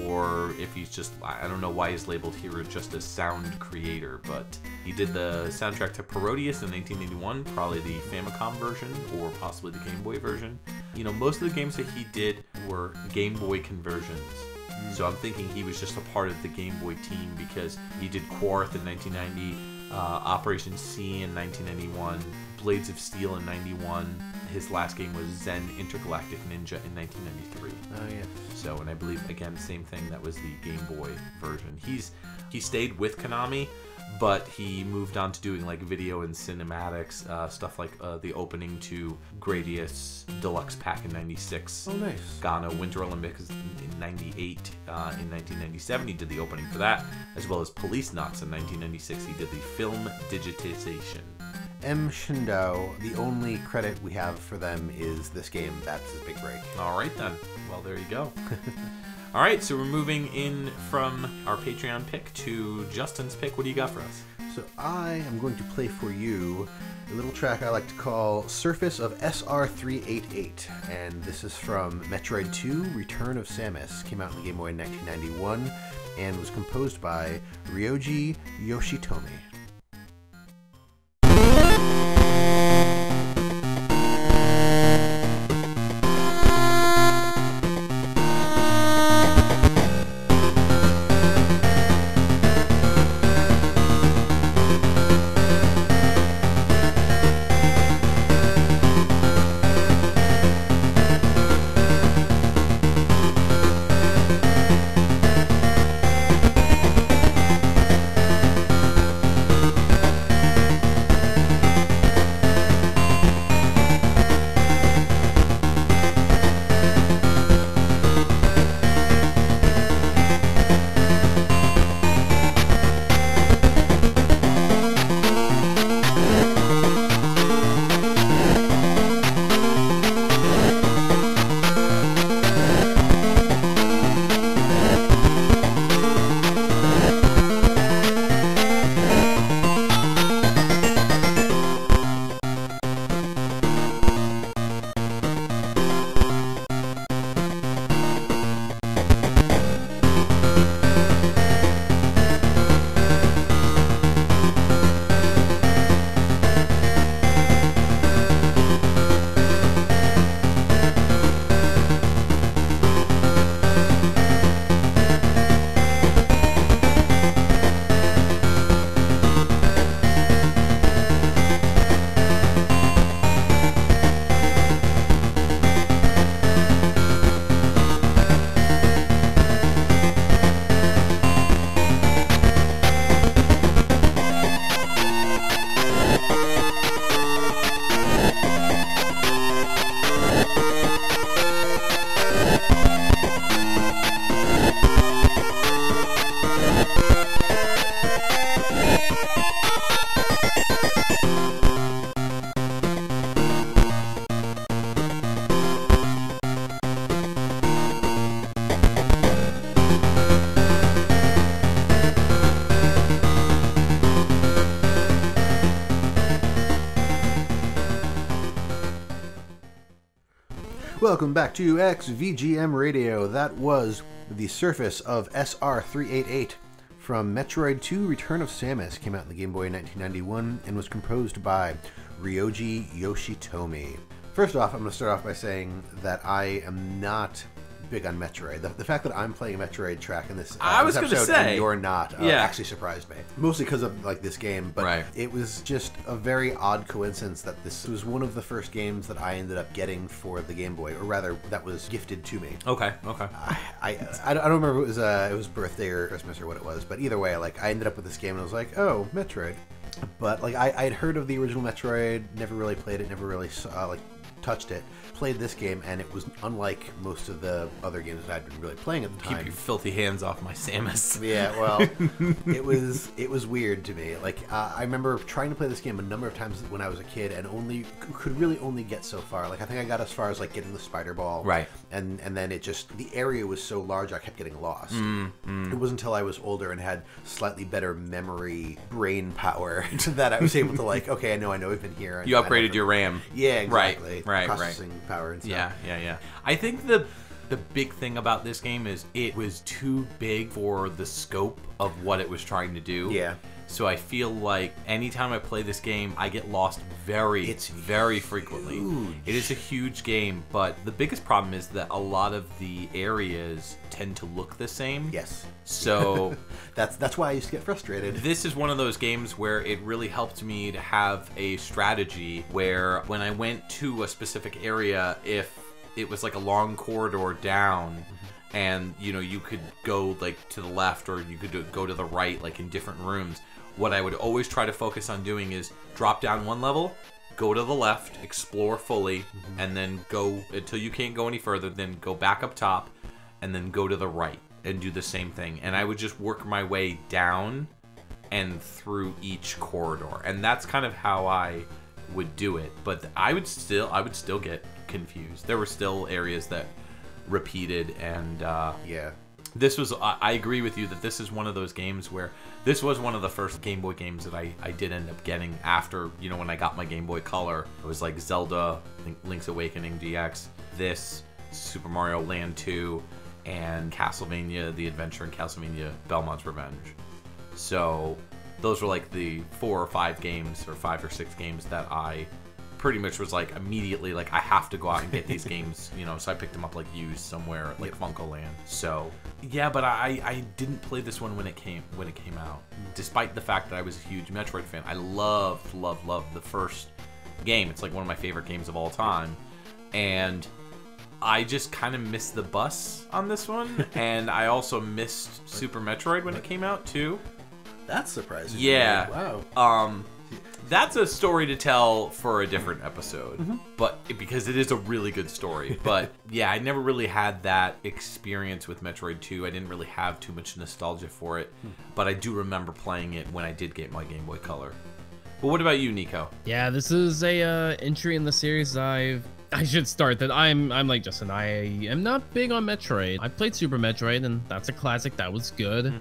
or if he's just, I don't know why he's labeled here just a sound creator, but he did the soundtrack to Parodius in 1981, probably the Famicom version, or possibly the Game Boy version. You know, most of the games that he did were Game Boy conversions. So I'm thinking he was just a part of the Game Boy team, because he did Quarth in 1990, Operation C in 1991, Blades of Steel in 91. His last game was Zen Intergalactic Ninja in 1993. Oh yeah. So, and I believe again same thing, that was the Game Boy version. He stayed with Konami, but he moved on to doing like video and cinematics, stuff like the opening to Gradius Deluxe Pack in 96. Oh nice. Ghana Winter Olympics in 98. In 1997 he did the opening for that, as well as Police Knots in 1996. He did the film digitization. M. Shindao, the only credit we have for them is this game. That's his big break. All right, then. Well, there you go. All right, so we're moving in from our Patreon pick to Justin's pick. What do you got for us? So I am going to play for you a little track I like to call Surface of SR388. And this is from Metroid 2, Return of Samus. Came out in the Game Boy in 1991 and was composed by Ryōji Yoshitomi. Welcome back to XVGM Radio. That was The Surface of SR388 from Metroid 2 Return of Samus. Came out in the Game Boy in 1991 and was composed by Ryōji Yoshitomi. First off, I'm going to start off by saying that I am not big on Metroid. The fact that I'm playing a Metroid track in this, I was this going to episode say and you're not actually surprised me. Mostly because of like this game, but it was just a very odd coincidence that this was one of the first games that I ended up getting for the Game Boy, or rather, that was gifted to me. Okay. I don't remember if it was birthday or Christmas or what it was, but either way, like I ended up with this game and I was like, oh, Metroid. But like I had heard of the original Metroid, never really played it, never really touched it. Played this game, and it was unlike most of the other games that I'd been really playing at the time. Keep your filthy hands off my Samus. Yeah, well, it was weird to me. Like I remember trying to play this game a number of times when I was a kid, and could really only get so far. Like I think I got as far as like getting the spider ball, right? And then it just, the area was so large I kept getting lost. It wasn't until I was older and had slightly better memory brain power that I was able to like, okay, I know I've been here. You upgraded your RAM. Yeah, exactly. Right. Processing power and stuff. Yeah. I think the big thing about this game is it was too big for the scope of what it was trying to do. Yeah. So I feel like anytime I play this game, I get lost very frequently. It is a huge game, but the biggest problem is that a lot of the areas tend to look the same. Yes. So that's why I used to get frustrated. This is one of those games where it really helped me to have a strategy where when I went to a specific area, if it was like a long corridor down, and you could go like to the left or you could go to the right, like in different rooms. What I would always try to focus on doing is drop down one level, go to the left, explore fully, and then go until you can't go any further, then go back up top, and then go to the right and do the same thing. And I would just work my way down and through each corridor. And that's kind of how I would do it. But I would still get confused. There were still areas that repeated, and this was, I agree with you that this is one of those games where this was one of the first Game Boy games that I did end up getting after, when I got my Game Boy Color. It was like Zelda, Link's Awakening DX, this, Super Mario Land 2, and Castlevania The Adventure and Castlevania Belmont's Revenge. So those were like the 4 or 5 games, or 5 or 6 games that I pretty much was like immediately like I have to go out and get these games, so I picked them up like used somewhere like Funko Land. So yeah, but I didn't play this one when it came out, despite the fact that I was a huge Metroid fan. I loved the first game. It's like one of my favorite games of all time, and I just kind of missed the bus on this one. And I also missed Super Metroid when it came out too. That's surprising. Yeah. Wow. That's a story to tell for a different episode, but because it is a really good story. But yeah, I never really had that experience with Metroid 2. I didn't really have too much nostalgia for it, but I do remember playing it when I did get my Game Boy Color. But what about you, Nico? Yeah, this is a entry in the series I should start that I'm like Justin. I am not big on Metroid. I played Super Metroid, and that's a classic. That was good.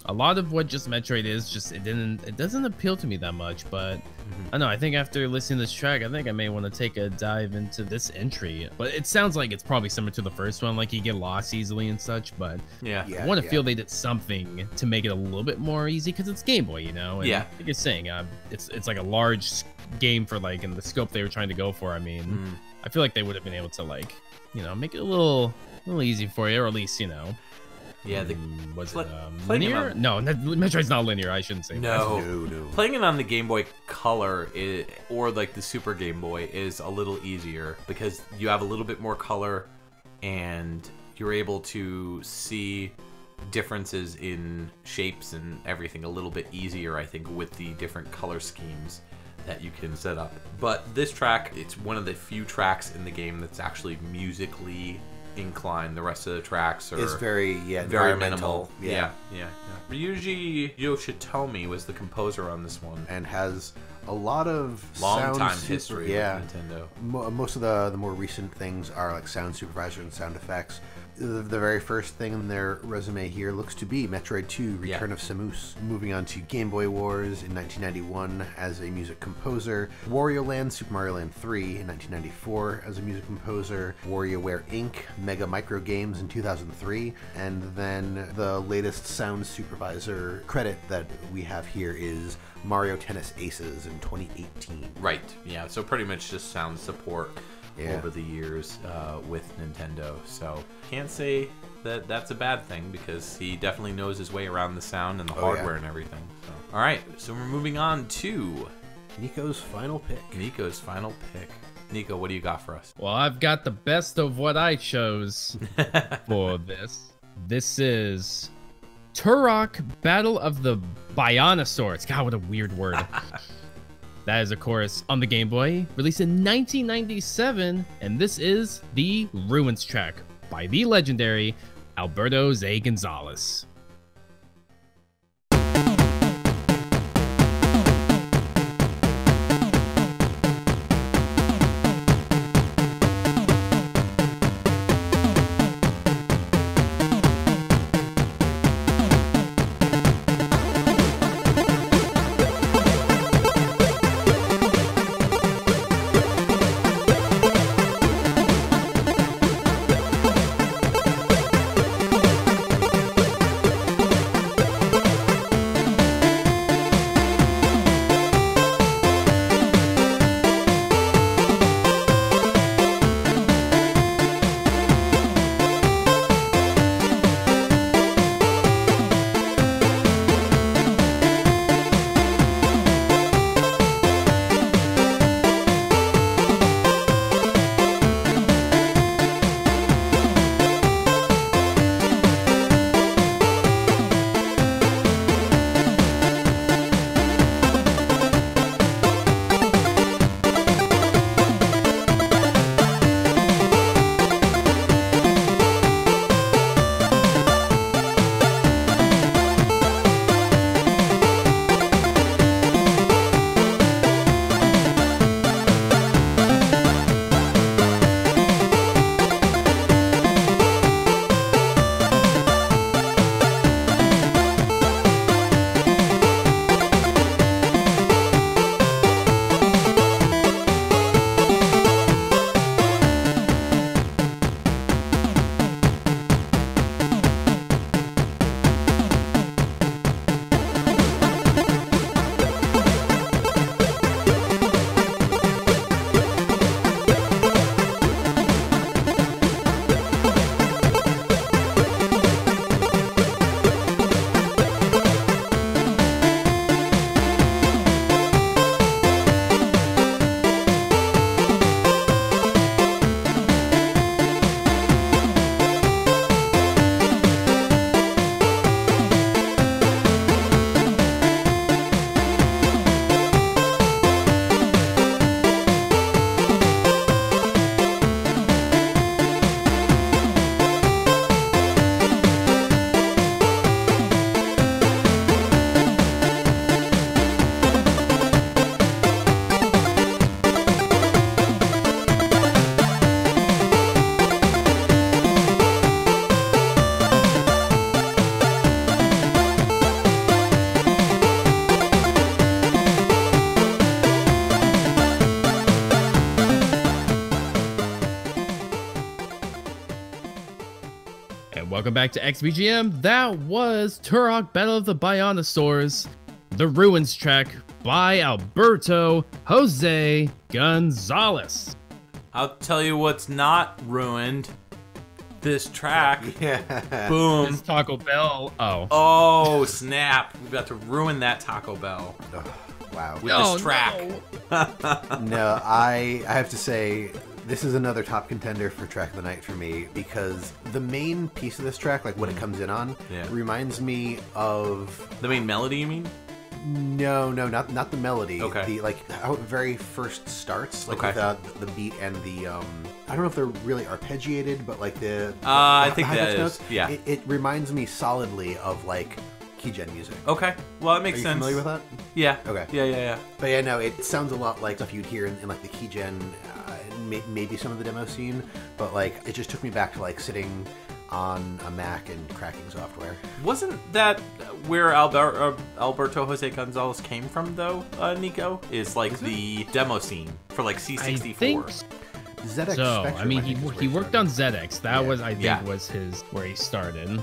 A lot of what just Metroid is it doesn't appeal to me that much, but I don't know, I think after listening to this track, I think I may want to take a dive into this entry. But it sounds like it's probably similar to the first one, like you get lost easily and such, but I want to feel they did something to make it a little bit more easy, because it's Game Boy, and like you're saying, it's like a large game for like in the scope they were trying to go for. I mean, I feel like they would have been able to like, make it a little easy for you, or at least, Yeah, was it linear? No, Metroid's not linear. I shouldn't say no. Playing it on the Game Boy Color or like the Super Game Boy is a little easier because you have a little bit more color and you're able to see differences in shapes and everything a little bit easier, I think, with the different color schemes that you can set up. But this track, it's one of the few tracks in the game that's actually musically inclined. The rest of the tracks are very minimal. Yeah. Ryōji Yoshitomi was the composer on this one, and has a lot of long time history with Nintendo. Most of the more recent things are like sound supervisor and sound effects. The very first thing on their resume here looks to be Metroid 2 Return of Samus. Moving on to Game Boy Wars in 1991 as a music composer, Wario Land Super Mario Land 3 in 1994 as a music composer, WarioWare Inc. Mega Micro Games in 2003, and then the latest sound supervisor credit that we have here is Mario Tennis Aces in 2018. Right, yeah, so pretty much just sound support over the years with Nintendo. So can't say that that's a bad thing because he definitely knows his way around the sound and the hardware and everything. So. All right, so we're moving on to Nico's final pick. Nico's final pick. Nico, what do you got for us? Well, I've got the best of what I chose for this. This is Turok Battle of the Bionosaurs. God, what a weird word. That is, of course, on the Game Boy, released in 1997, and this is the Ruins track by the legendary Alberto Z. Gonzalez. Welcome back to XVGM. That was Turok Battle of the Bionosaurs, the Ruins track by Alberto Jose Gonzalez. I'll tell you what's not ruined. This track. Yeah. Boom. It's Taco Bell. Oh. Oh, snap. We've got to ruin that Taco Bell. Wow. With this track. No. No, I have to say, this is another top contender for track of the night for me because the main piece of this track, like what it comes in on, reminds me of the main melody. You mean? No, not the melody. Okay. The like how it very first starts, like okay. with the beat and the I don't know if they're really arpeggiated, but like the I think that is notes, yeah. It reminds me solidly of like keygen music. Okay, well that makes Are you sense. Familiar with that? Yeah. Okay. Yeah. But yeah, no, it sounds a lot like stuff you'd hear in like the keygen, maybe some of the demo scene. But like, it just took me back to like sitting on a Mac and cracking software. Wasn't that where Alberto Jose Gonzalez came from, though, Nico? Is like the demo scene for like C64. I think ZX so. Spectrum, I mean, he worked on ZX. That was, I think, Yeah. was where he started.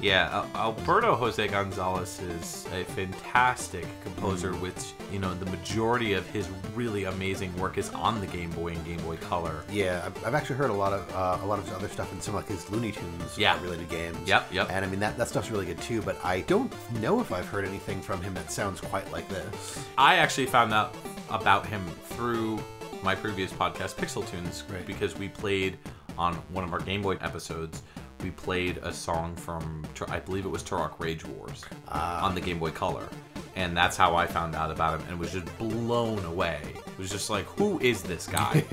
Yeah, Alberto Jose Gonzalez is a fantastic composer, which, you know, the majority of his really amazing work is on the Game Boy and Game Boy Color. Yeah, I've actually heard a lot of his other stuff in some like his Looney Tunes related games. Yep. And I mean that stuff's really good too. But I don't know if I've heard anything from him that sounds quite like this. I actually found out about him through my previous podcast, Pixel Tunes, because we played on one of our Game Boy episodes. We played a song from, I believe it was Turok Rage Wars on the Game Boy Color. And that's how I found out about him and was just blown away. It was just like, who is this guy?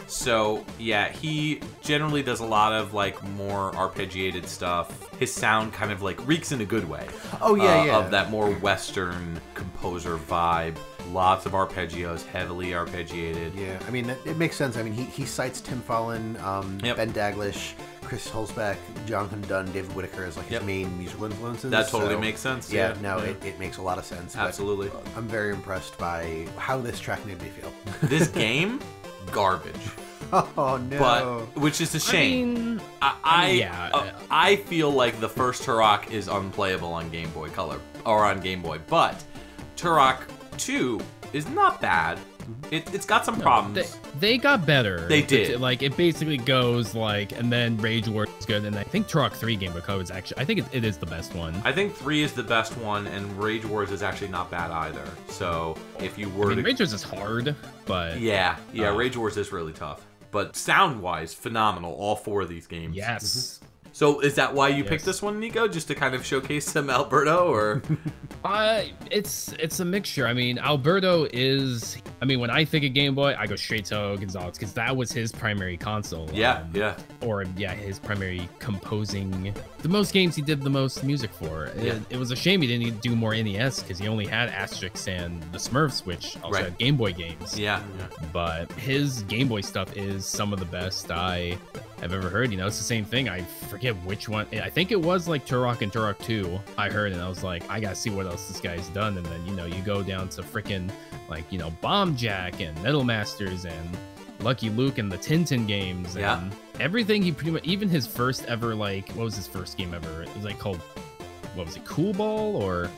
So, yeah, he generally does a lot of like more arpeggiated stuff. His sound kind of like reeks in a good way. Oh, yeah. Of that more Western composer vibe. Lots of arpeggios, heavily arpeggiated. Yeah, I mean, it makes sense. I mean, he cites Tim Follin, Ben Daglish, Chris Hulsbeck, Jonathan Dunn, David Whittaker as like his main musical influences. That totally makes sense. Yeah, it makes a lot of sense. Absolutely. But I'm very impressed by how this track made me feel. This game, garbage. Oh no! But which is a shame. I feel like the first Turok is unplayable on Game Boy Color or on Game Boy, but Turok 2 is not bad. It's got some problems. They got better. They did. Like, it basically goes like, and then Rage Wars is good, and I think Turok 3 Game Boy Color is actually, I think it is the best one. I think 3 is the best one, and Rage Wars is actually not bad either. So if you were to... Rage Wars is hard, but... Yeah, Rage Wars is really tough. But sound-wise, phenomenal, all 4 of these games. Yes. So is that why you picked this one, Nico? Just to kind of showcase some Alberto, or? It's a mixture. I mean, Alberto is... I mean, when I think of Game Boy, I go straight to Gonzalez, because that was his primary console. His primary composing. The most games he did the most music for. It was a shame he didn't do more NES, because he only had Asterix and the Smurfs, which also had Game Boy games. Yeah. But his Game Boy stuff is some of the best I have ever heard. You know, it's the same thing. I forget which one. I think it was like Turok and Turok 2 I heard, and I was like, I gotta see what else this guy's done. And then, you know, you go down to freaking like, you know, Bomb Jack and Metal Masters and Lucky Luke and the Tintin games and everything. He pretty much, even his first ever, like, what was his first game ever? It was like called, what was it, Cool Ball, or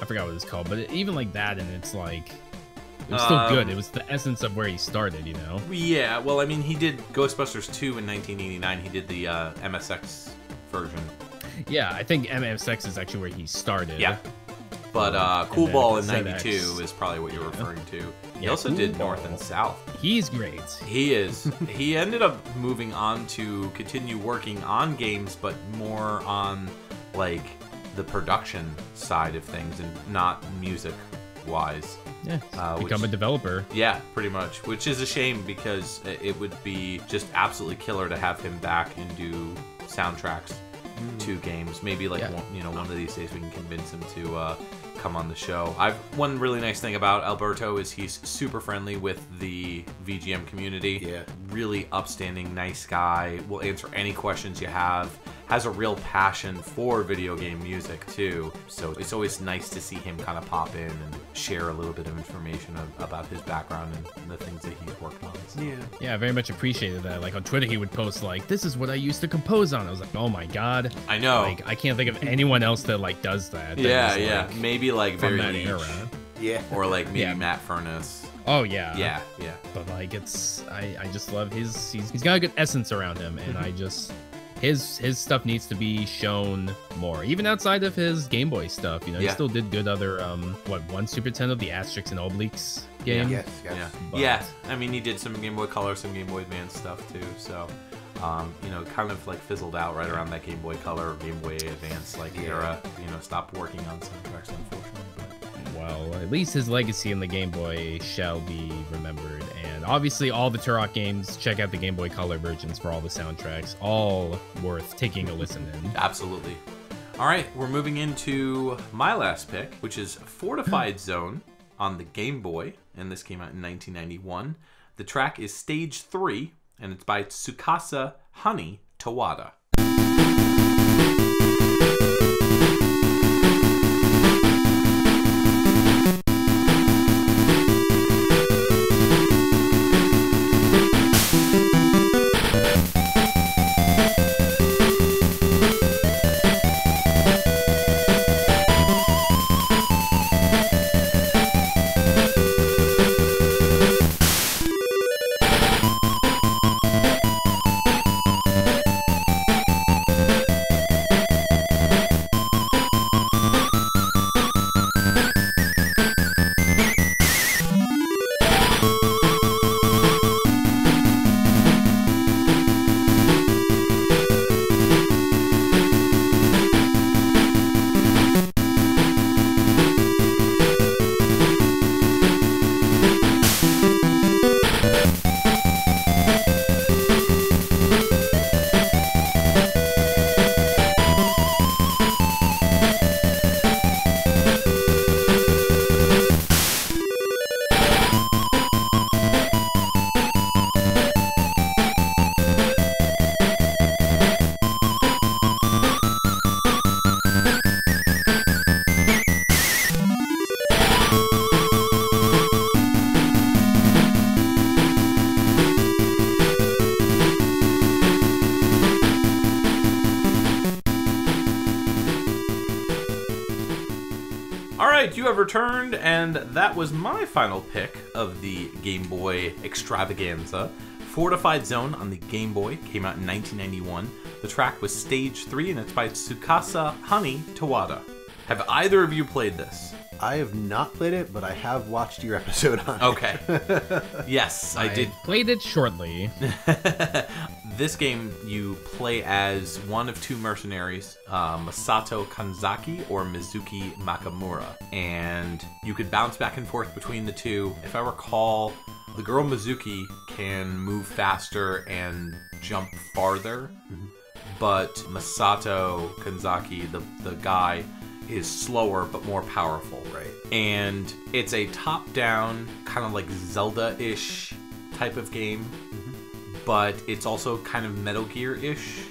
I forgot what it was called, but even like that, and it's like, it was still good. It was the essence of where he started, you know? Yeah, well, I mean, he did Ghostbusters 2 in 1989. He did the MSX version. Yeah, I think MSX is actually where he started. Yeah. But Cool Ball in 92 is probably what you're referring to. He also did North and South. He's great. He is. He ended up moving on to continue working on games, but more on, like, the production side of things and not music-wise. Yeah, become a developer. Yeah, pretty much. Which is a shame, because it would be just absolutely killer to have him back and do soundtracks to games. Maybe like one of these days we can convince him to come on the show. One really nice thing about Alberto is he's super friendly with the VGM community. Yeah. Really upstanding, nice guy. Will answer any questions you have. Has a real passion for video game music too. So it's always nice to see him kind of pop in and share a little bit of information about his background and the things that he's worked on. So. Yeah, I very much appreciated that. Like on Twitter, he would post like, "This is what I used to compose on." I was like, "Oh my god!" I know. Like I can't think of anyone else that like does that. Yeah. Maybe like from very that niche. era. Yeah. Or like maybe Matt Furnace. Oh yeah. Yeah. But like I just love he's got a good essence around him, and I just. His stuff needs to be shown more, even outside of his Game Boy stuff. You know, he still did good other one Super Nintendo, the Asterix and Obelix game. Yeah. I mean, he did some Game Boy Color, some Game Boy Advance stuff too. So, you know, kind of like fizzled out right around that Game Boy Color, Game Boy Advance like era. You know, stopped working on soundtracks, unfortunately. Well, at least his legacy in the Game Boy shall be remembered. And obviously, all the Turok games, check out the Game Boy Color versions for all the soundtracks. All worth taking a listen in. Absolutely. All right, we're moving into my last pick, which is Fortified Zone on the Game Boy. And this came out in 1991. The track is Stage 3, and it's by Tsukasa Honey Tawada. You have returned, and that was my final pick of the Game Boy extravaganza. Fortified Zone on the Game Boy came out in 1991. The track was Stage 3, and it's by Tsukasa Honey Tawada. Have either of you played this? I have not played it, but I have watched your episode on it. Okay. Yes, I did. Played it shortly. This game, you play as one of two mercenaries, Masato Kanzaki or Mizuki Makamura. And you could bounce back and forth between the two. If I recall, the girl Mizuki can move faster and jump farther. Mm-hmm. But Masato Kanzaki, the guy, is slower but more powerful. Right. And it's a top-down, kind of like Zelda-ish type of game. But it's also kind of Metal Gear-ish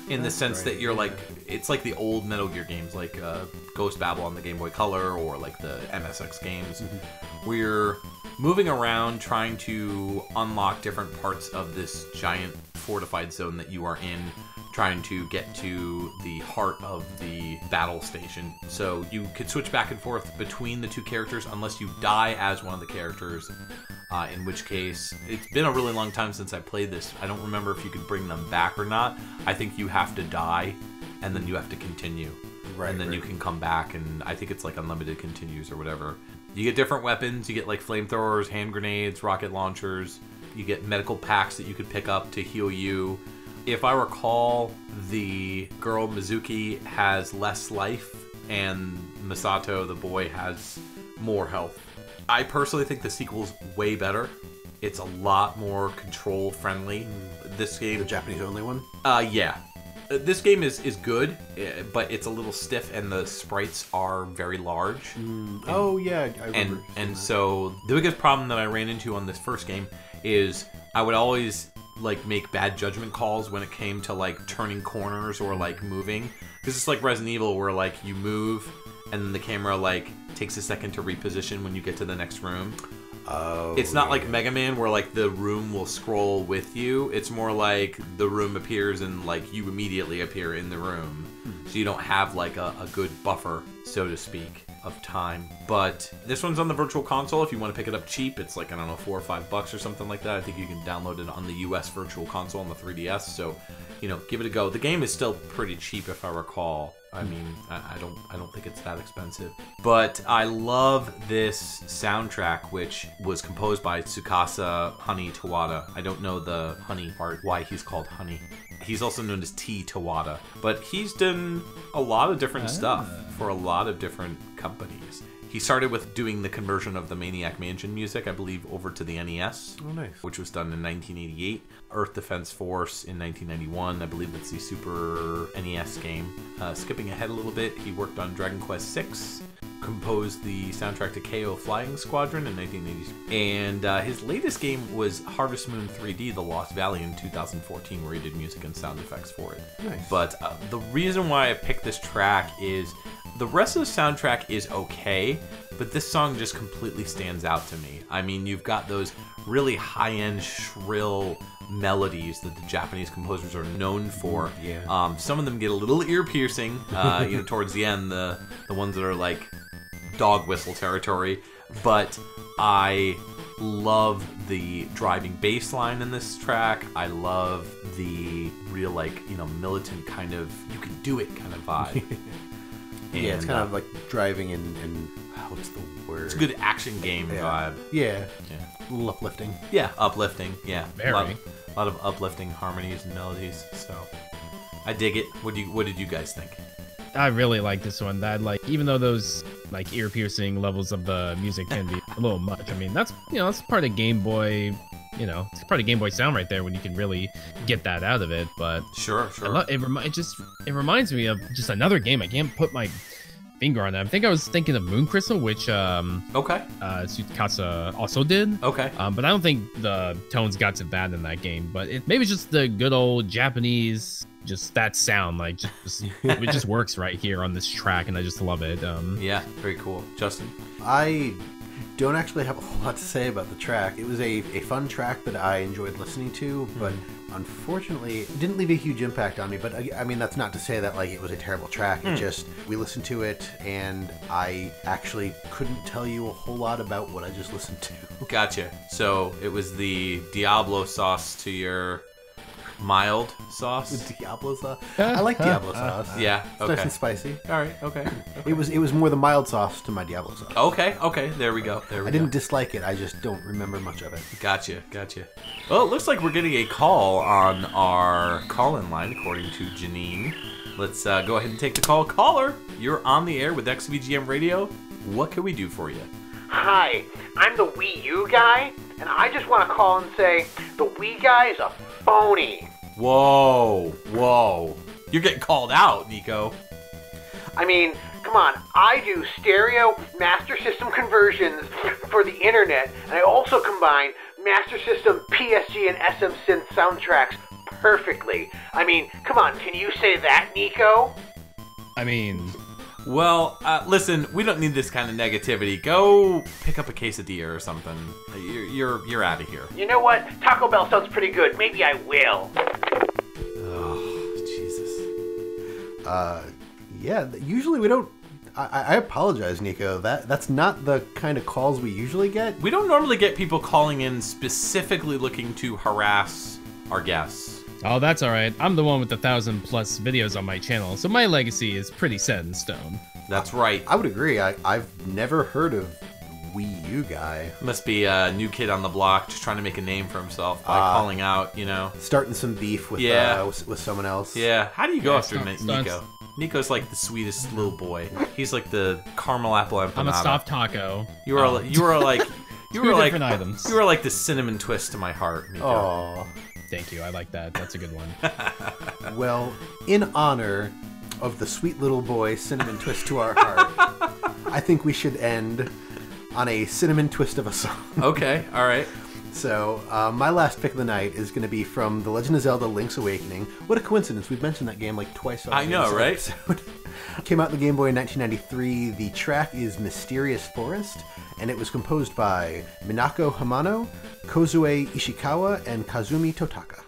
in the sense that you're like, it's like the old Metal Gear games, like Ghost Babel on the Game Boy Color or like the MSX games, where you're moving around trying to unlock different parts of this giant fortified zone that you are in, trying to get to the heart of the battle station. So you could switch back and forth between the two characters unless you die as one of the characters. In which case, it's been a really long time since I played this. I don't remember if you could bring them back or not. I think you have to die, and then you have to continue. Right, and then you can come back, and I think it's like unlimited continues or whatever. You get different weapons. You get like flamethrowers, hand grenades, rocket launchers. You get medical packs that you could pick up to heal you. If I recall, the girl Mizuki has less life, and Masato, the boy, has more health. I personally think the sequel's way better. It's a lot more control-friendly. This game... The Japanese-only one? Yeah. This game is good, but it's a little stiff, and the sprites are very large. Oh, yeah, I remember. And so, the biggest problem that I ran into on this first game is I would always like make bad judgment calls when it came to like turning corners or like moving, because it's like Resident Evil where like you move and then the camera like takes a second to reposition when you get to the next room. Oh, it's not like Mega Man where like the room will scroll with you. It's more like the room appears and like you immediately appear in the room. So you don't have like a good buffer, so to speak, of time. But this one's on the Virtual Console. If you want to pick it up cheap, it's like, I don't know, $4 or $5 or something like that. I think you can download it on the US Virtual Console on the 3DS. So, you know, give it a go. The game is still pretty cheap if I recall. I mean, I don't think it's that expensive. But I love this soundtrack, which was composed by Tsukasa Honey Tawada. I don't know the Honey part, why he's called Honey. He's also known as T Tawada. But he's done a lot of different stuff for a lot of different companies. He started with doing the conversion of the Maniac Mansion music, I believe, over to the NES. Oh, nice. Which was done in 1988. Earth Defense Force in 1991. I believe that's the Super NES game. Skipping ahead a little bit, he worked on Dragon Quest VI, composed the soundtrack to KO Flying Squadron in 1980s. And his latest game was Harvest Moon 3D: The Lost Valley in 2014, where he did music and sound effects for it. Nice. But the reason why I picked this track is the rest of the soundtrack is okay, but this song just completely stands out to me. I mean, you've got those really high-end, shrill melodies that the Japanese composers are known for. Yeah. Some of them get a little ear-piercing, towards the end, the ones that are like dog whistle territory. But I love the driving bass line in this track. I love the real, militant kind of, you can do it kind of vibe. Yeah, it's kind of like driving and what's the word? It's a good action game vibe. Yeah. A little uplifting. Yeah, uplifting. Yeah, Very. A lot of uplifting harmonies and melodies. So I dig it. What did you guys think? I really like this one. That even though those ear-piercing levels of the music can be a little much. I mean, that's part of Game Boy. It's part of Game Boy sound right there when you can really get that out of it. But Sure. It reminds me of just another game. I can't put my finger on that. I think I was thinking of Moon Crystal, which Tsukasa also did. Okay. But I don't think the tones got to that in that game. But maybe just the good old Japanese, just that sound, it just works right here on this track, and I just love it. Yeah, very cool. Justin? I don't actually have a whole lot to say about the track. It was a fun track that I enjoyed listening to, but unfortunately, it didn't leave a huge impact on me. But I mean, that's not to say that it was a terrible track. It just, we listened to it, and I actually couldn't tell you a whole lot about what I just listened to. Gotcha. So it was the Diablo sauce to your mild sauce? Diablo sauce? I like Diablo sauce. Yeah, It's okay. nice and spicy. All right, okay. It was more the mild sauce to my Diablo sauce. Okay, there we go. I didn't dislike it, I just don't remember much of it. Gotcha. Well, it looks like we're getting a call on our call-in line, according to Janine. Let's go ahead and take the call. Caller, you're on the air with XVGM Radio. What can we do for you? Hi, I'm the Wii U guy, and I just want to call and say the WiiGuy is a phony. Whoa. You're getting called out, Nico. I mean, come on, I do stereo Master System conversions for the internet, and I also combine Master System, PSG, and SM Synth soundtracks perfectly. I mean, come on, can you say that, Nico? I mean, Well, listen, we don't need this kind of negativity. Go pick up a quesadilla or something. You're out of here. You know what? Taco Bell sounds pretty good. Maybe I will. Oh, Jesus. Yeah, usually we don't... I apologize, Nico. That's not the kind of calls we usually get. We don't normally get people calling in specifically looking to harass our guests. oh, that's all right. I'm the one with the 1,000+ videos on my channel, so my legacy is pretty set in stone. That's right. I would agree. I've never heard of Wii U guy. Must be a new kid on the block just trying to make a name for himself by calling out, Starting some beef with with someone else. Yeah. How do you go after stunts. Nico? Nico's like the sweetest little boy. He's like the caramel apple empanada. I'm a soft taco. You are like different items. You are like the cinnamon twist to my heart, Nico. Oh. Thank you. I like that. That's a good one. Well, in honor of the sweet little boy cinnamon twist to our heart, I think we should end on a cinnamon twist of a song. Okay, all right. So, my last pick of the night is going to be from The Legend of Zelda Link's Awakening. What a coincidence. We've mentioned that game like twice already. I know, right? Episode. Came out in the Game Boy in 1993. The track is Mysterious Forest, and it was composed by Minako Hamano, Kozue Ishikawa, and Kazumi Totaka.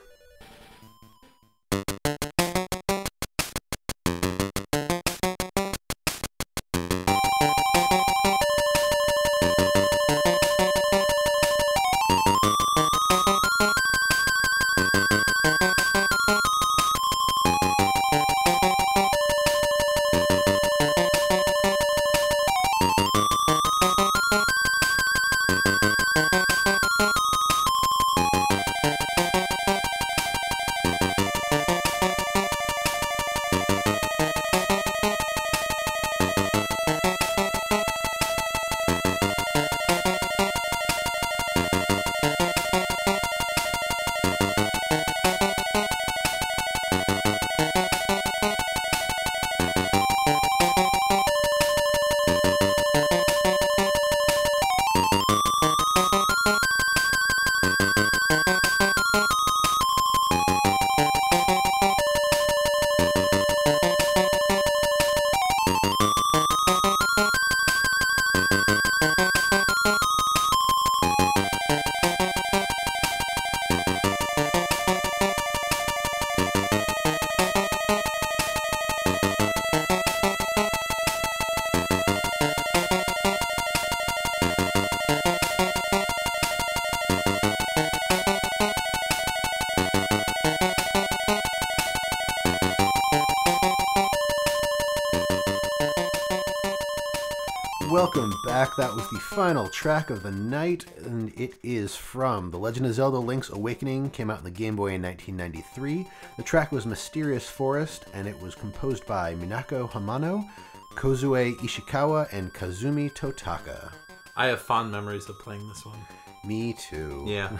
welcome back. That was the final track of the night, and it is from The Legend of Zelda Link's Awakening. Came out on the Game Boy in 1993. The track was Mysterious Forest, and it was composed by Minako Hamano, Kozue Ishikawa, and Kazumi Totaka. I have fond memories of playing this one. Me too. Yeah.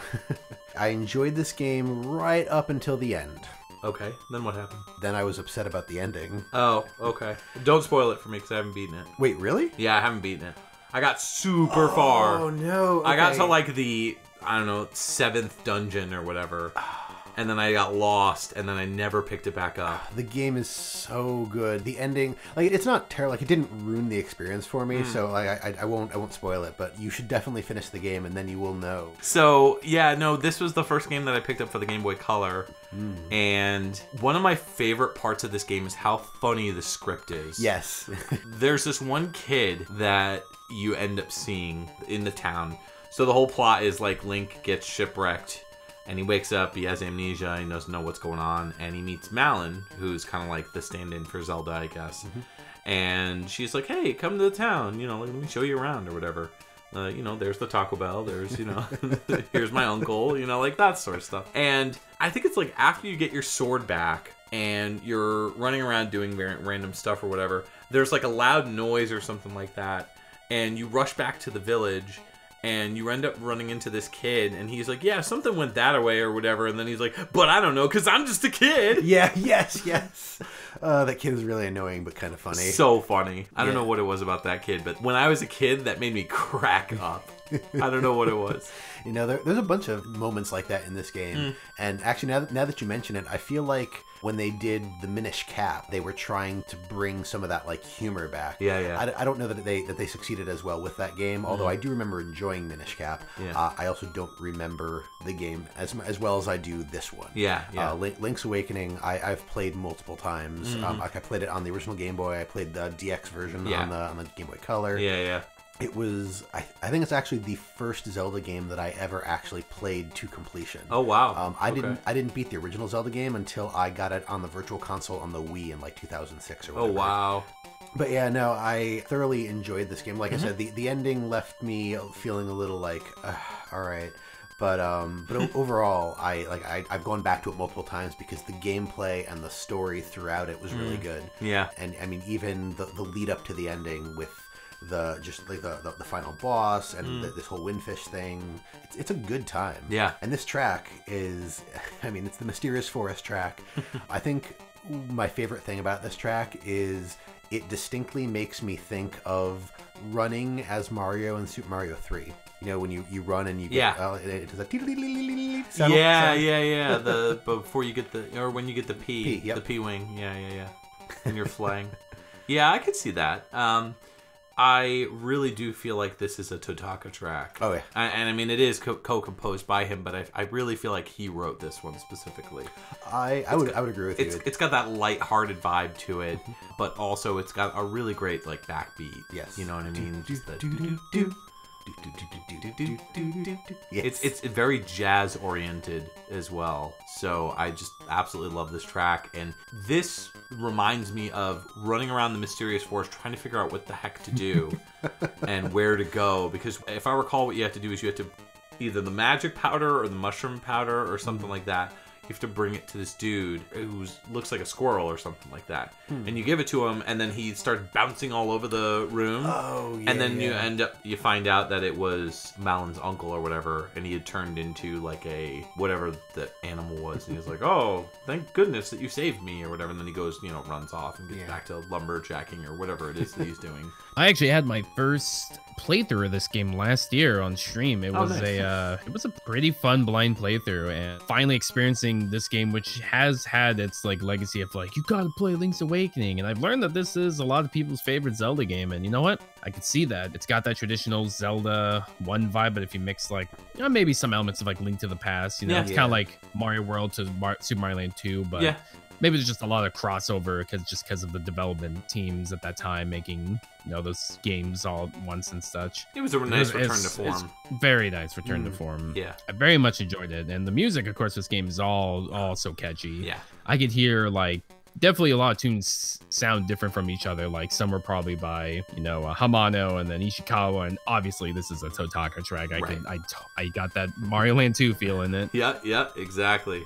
I enjoyed this game right up until the end. Okay, then what happened? Then I was upset about the ending. Oh, okay. Don't spoil it for me because I haven't beaten it. Wait, really? Yeah, I haven't beaten it. I got super far. Oh, no. Okay. I got to like the, I don't know, 7th dungeon or whatever. And then I got lost, and then I never picked it back up. The game is so good. The ending, like, it's not terrible. Like, it didn't ruin the experience for me, so like, I won't spoil it. But you should definitely finish the game, and then you will know. So yeah, no, this was the first game that I picked up for the Game Boy Color, and one of my favorite parts of this game is how funny the script is. Yes. There's this one kid that you end up seeing in the town. So the whole plot is like Link gets shipwrecked. And he wakes up, he has amnesia, he doesn't know what's going on, and he meets Malin, who's kind of like the stand-in for Zelda, I guess. And she's like, hey, come to the town, you know, let me show you around or whatever. You know, there's the Taco Bell, there's, you know, here's my uncle, you know, like that sort of stuff. And I think it's like after you get your sword back and you're running around doing random stuff or whatever, there's like a loud noise or something like that, and you rush back to the village, and you end up running into this kid, and he's like, yeah, something went that way or whatever. And then he's like, but I don't know, because I'm just a kid. Yeah, yes. That kid is really annoying, but kind of funny. So funny. I don't know what it was about that kid, but when I was a kid, that made me crack up. I don't know what it was. You know, there's a bunch of moments like that in this game. And actually, now that you mention it, I feel like when they did the Minish Cap, they were trying to bring some of that like humor back. Yeah. I don't know that they succeeded as well with that game, although I do remember enjoying Minish Cap. Yeah. I also don't remember the game as well as I do this one. Yeah. Link's Awakening, I've played multiple times. Like I played it on the original Game Boy. I played the DX version on the Game Boy Color. Yeah. It was, I think it's actually the first Zelda game that I ever actually played to completion. Oh, wow. I didn't beat the original Zelda game until I got it on the Virtual Console on the Wii in like 2006 or whatever. Oh, wow. But yeah, no, I thoroughly enjoyed this game. Like I said, the ending left me feeling a little like, all right. But overall, I've gone back to it multiple times because the gameplay and the story throughout it was really good. Yeah. And I mean, even the lead up to the ending with the final boss and this whole windfish thing, it's a good time. Yeah. And this track is, I mean, it's the Mysterious Forest track. I think my favorite thing about this track is it distinctly makes me think of running as Mario in Super Mario 3. You know, when you run and you get it's a sound. Yeah. Before you get or when you get the P, yep. The P wing. Yeah. And you're flying. Yeah, I could see that. I really do feel like this is a Totaka track. Oh, yeah. And I mean, it is co-composed by him, but I really feel like he wrote this one specifically. I would agree with you. It's got that light-hearted vibe to it, but also it's got a really great, like, backbeat. Yes. You know what I mean? Yes. It's very jazz oriented as well, so I just absolutely love this track. And this reminds me of running around the Mysterious Forest trying to figure out what the heck to do and where to go, because if I recall, what you have to do is you have to either the magic powder or the mushroom powder or something like that. You have to bring it to this dude who looks like a squirrel or something like that. And you give it to him, and then he starts bouncing all over the room. Oh, yeah. And then you find out that it was Malin's uncle or whatever, and he had turned into like a whatever the animal was. And he was like, oh, thank goodness that you saved me or whatever. And then he goes, runs off and gets back to lumberjacking or whatever it is that he's doing. I actually had my first playthrough of this game last year on stream. It was it was a pretty fun blind playthrough, and finally experiencing this game, which has had its like legacy of like, you gotta play Link's Awakening, and I've learned that this is a lot of people's favorite Zelda game. And you know what, I could see that it's got that traditional Zelda 1 vibe, but if you mix like maybe some elements of like Link to the Past, it's kind of like Mario World to Super Mario Land 2, but maybe there's just a lot of crossover because of the development teams at that time making those games all at once and such. It was a nice return to form. It's very nice return to form. Yeah, I very much enjoyed it, and the music, of course, this game is all so catchy. Yeah, I could hear like definitely a lot of tunes sound different from each other. Like some are probably by, you know, Hamano and then Ishikawa, and obviously this is a Totaka track. I got that Mario Land 2 feel in it. Yeah, exactly.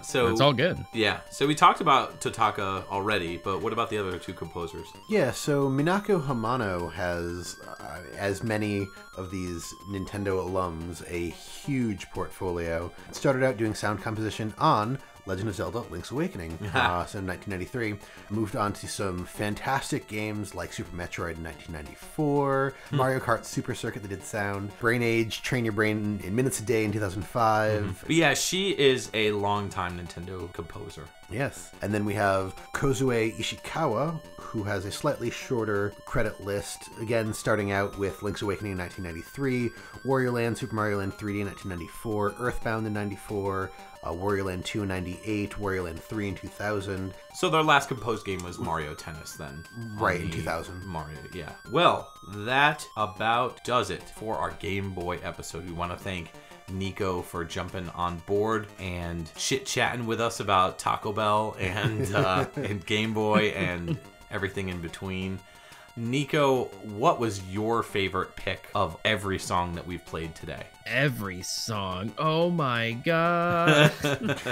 So it's all good. Yeah, so we talked about Totaka already, but what about the other two composers? Yeah, so Minako Hamano has, as many of these Nintendo alums, a huge portfolio. Started out doing sound composition on Legend of Zelda Link's Awakening, so in 1993. Moved on to some fantastic games like Super Metroid in 1994, Mario Kart Super Circuit that did sound, Brain Age, Train Your Brain in Minutes a Day in 2005. But yeah, she is a longtime Nintendo composer. Yes. And then we have Kozue Ishikawa, who has a slightly shorter credit list. Again, starting out with Link's Awakening in 1993, Wario Land, Super Mario Land 3D in 1994, Earthbound in 94, Wario Land 2 in 98, Wario Land 3 in 2000. So their last composed game was Mario Tennis then. Right, in 2000. Mario, yeah. Well, that about does it for our Game Boy episode. We want to thank Nico for jumping on board and chit-chatting with us about Taco Bell and, and Game Boy and everything in between. Nico, what was your favorite pick of every song that we've played today? Every song. Oh my god. It's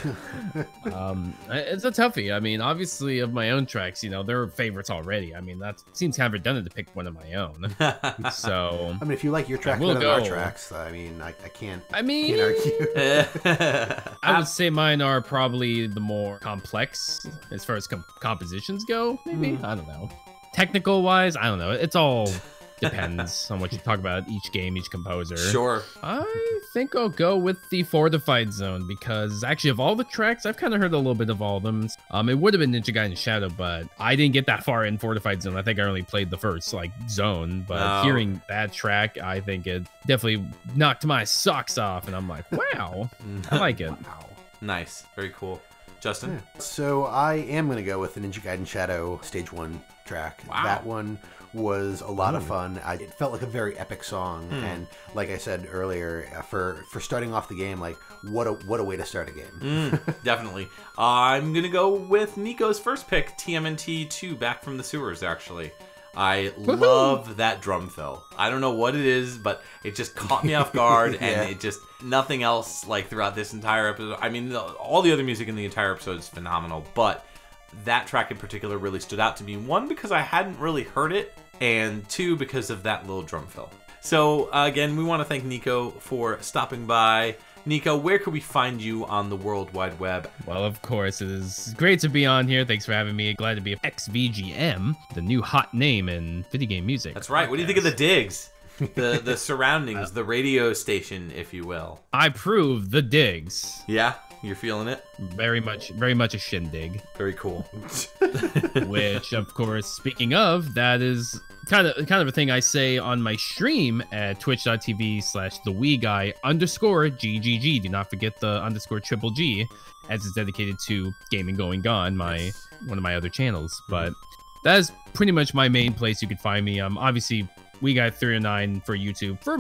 a toughie. I mean, obviously of my own tracks, you know, they're favorites already. I mean, that seems kind of redundant to pick one of my own. So I mean, if you like your track better than our tracks, I mean, I can't argue. I would say mine are probably the more complex as far as compositions go, maybe. I don't know. Technical wise, I don't know. It's all depends on what you talk about, each game, each composer. Sure. I think I'll go with the Fortified Zone because actually of all the tracks, I've kind of heard a little bit of all of them. It would have been Ninja Gaiden Shadow, but I didn't get that far in Fortified Zone. I think I only played the first zone, but hearing that track, I think it definitely knocked my socks off, and I'm like, wow, I like it. Wow. Nice. Very cool. Justin? Yeah. So I am going to go with the Ninja Gaiden Shadow Stage 1 track. Wow. That one was a lot of fun. It felt like a very epic song, and like I said earlier, for starting off the game, like what a way to start a game. Definitely. I'm gonna go with Nico's first pick, TMNT 2, Back from the Sewers. Actually, I love that drum fill. I don't know what it is, but it just caught me off guard, and it just nothing else like throughout this entire episode. I mean, all the other music in the entire episode is phenomenal, but that track in particular really stood out to me. One, because I hadn't really heard it, and two, because of that little drum fill. So again, we want to thank Nico for stopping by. Nico, where could we find you on the World Wide Web? Well, of course, it is great to be on here. Thanks for having me. Glad to be XVGM, the new hot name in video game music. That's right. What do you think of the digs? The surroundings, the radio station, if you will. I approve the digs. Yeah? You're feeling it? Very much a shindig. Very cool. Which, of course, speaking of, that is kind of a thing I say on my stream at twitch.tv/the_WiiGuy_GGG. Do not forget the _GGG, as it's dedicated to Gaming Going Gone, one of my other channels. But that is pretty much my main place you can find me. Obviously, WiiGuy 309 for YouTube for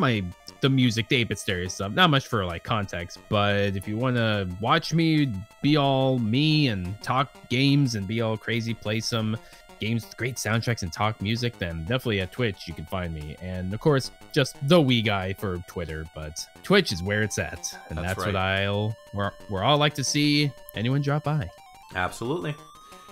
the music, the 8-bit stereo stuff. Not much for like context, but if you want to watch me be all me and talk games and be all crazy, play some games with great soundtracks and talk music, then definitely at Twitch you can find me. And of course, just the WiiGuy for Twitter, but Twitch is where it's at, and that's right. where I'll like to see anyone drop by. Absolutely.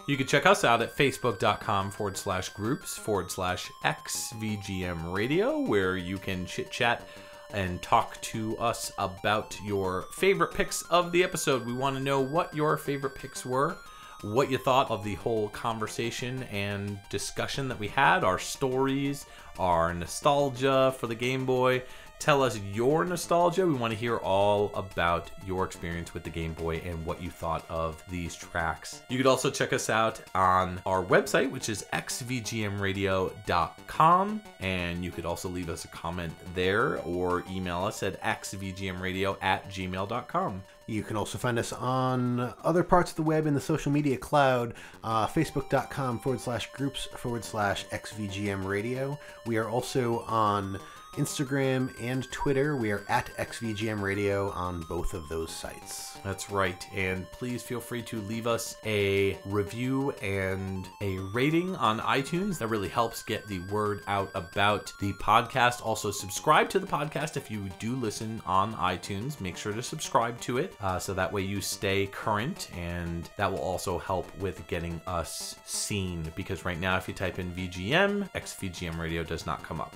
You can check us out at facebook.com/groups/XVGM Radio, where you can chit-chat and talk to us about your favorite picks of the episode. We want to know what your favorite picks were, what you thought of the whole conversation and discussion that we had, our stories, our nostalgia for the Game Boy. Tell us your nostalgia. We want to hear all about your experience with the Game Boy and what you thought of these tracks. You could also check us out on our website, which is xvgmradio.com, and you could also leave us a comment there or email us at xvgmradio@gmail.com. You can also find us on other parts of the web in the social media cloud, facebook.com/groups/XVGM Radio. We are also on Instagram and Twitter. We are at XVGM Radio on both of those sites. That's right. And please feel free to leave us a review and a rating on iTunes. That really helps get the word out about the podcast. Also, subscribe to the podcast if you do listen on iTunes. Make sure to subscribe to it so that way you stay current, and that will also help with getting us seen, because right now if you type in VGM, XVGM Radio does not come up.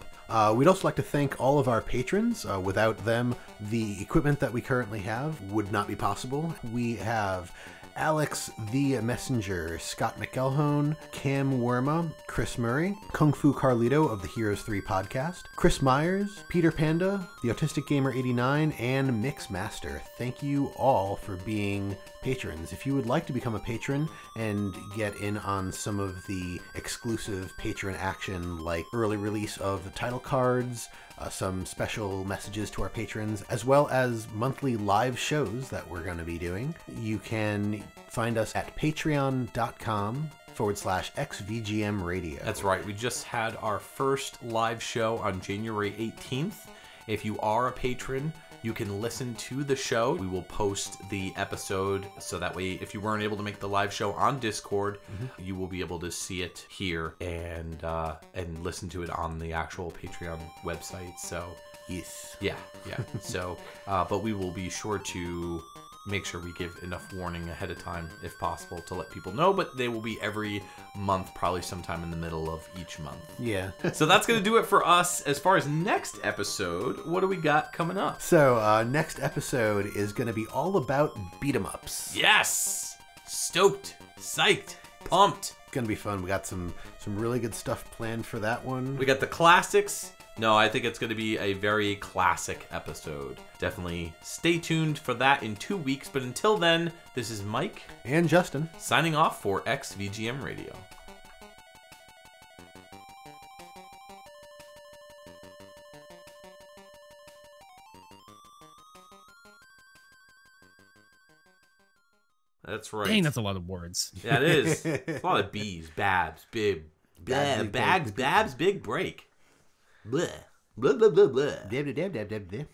We'd also like to thank all of our patrons. Without them, the equipment that we currently have would not be possible. We have Alex the Messenger, Scott McElhone, Cam Werma, Chris Murray, Kung Fu Carlito of the Heroes 3 podcast, Chris Myers, Peter Panda, The Autistic Gamer 89, and Mixmaster. Thank you all for being patrons. If you would like to become a patron and get in on some of the exclusive patron action, like early release of the title cards, some special messages to our patrons, as well as monthly live shows that we're going to be doing, you can find us at patreon.com/XVGM Radio. That's right. We just had our first live show on January 18th. If you are a patron, you can listen to the show. We will post the episode so that way if you weren't able to make the live show on Discord, you will be able to see it here and listen to it on the actual Patreon website. So yes. Yeah. So, but we will be sure to make sure we give enough warning ahead of time if possible to let people know, but they will be every month, probably sometime in the middle of each month. Yeah. So that's going to do it for us. As far as next episode, what do we got coming up? So next episode is going to be all about beat-em-ups. Yes! Stoked, psyched, pumped. It's going to be fun. We got some really good stuff planned for that one. We got the classics. No, I think it's going to be a very classic episode. Definitely stay tuned for that in 2 weeks. But until then, this is Mike and Justin signing off for XVGM Radio. That's right. Dang, that's a lot of words. Yeah, it is. It's a lot of B's, babs, bib, bags, babs, big break. Blah. Blah, blah, blah, blah. Dab, dab, dab, dab, dab.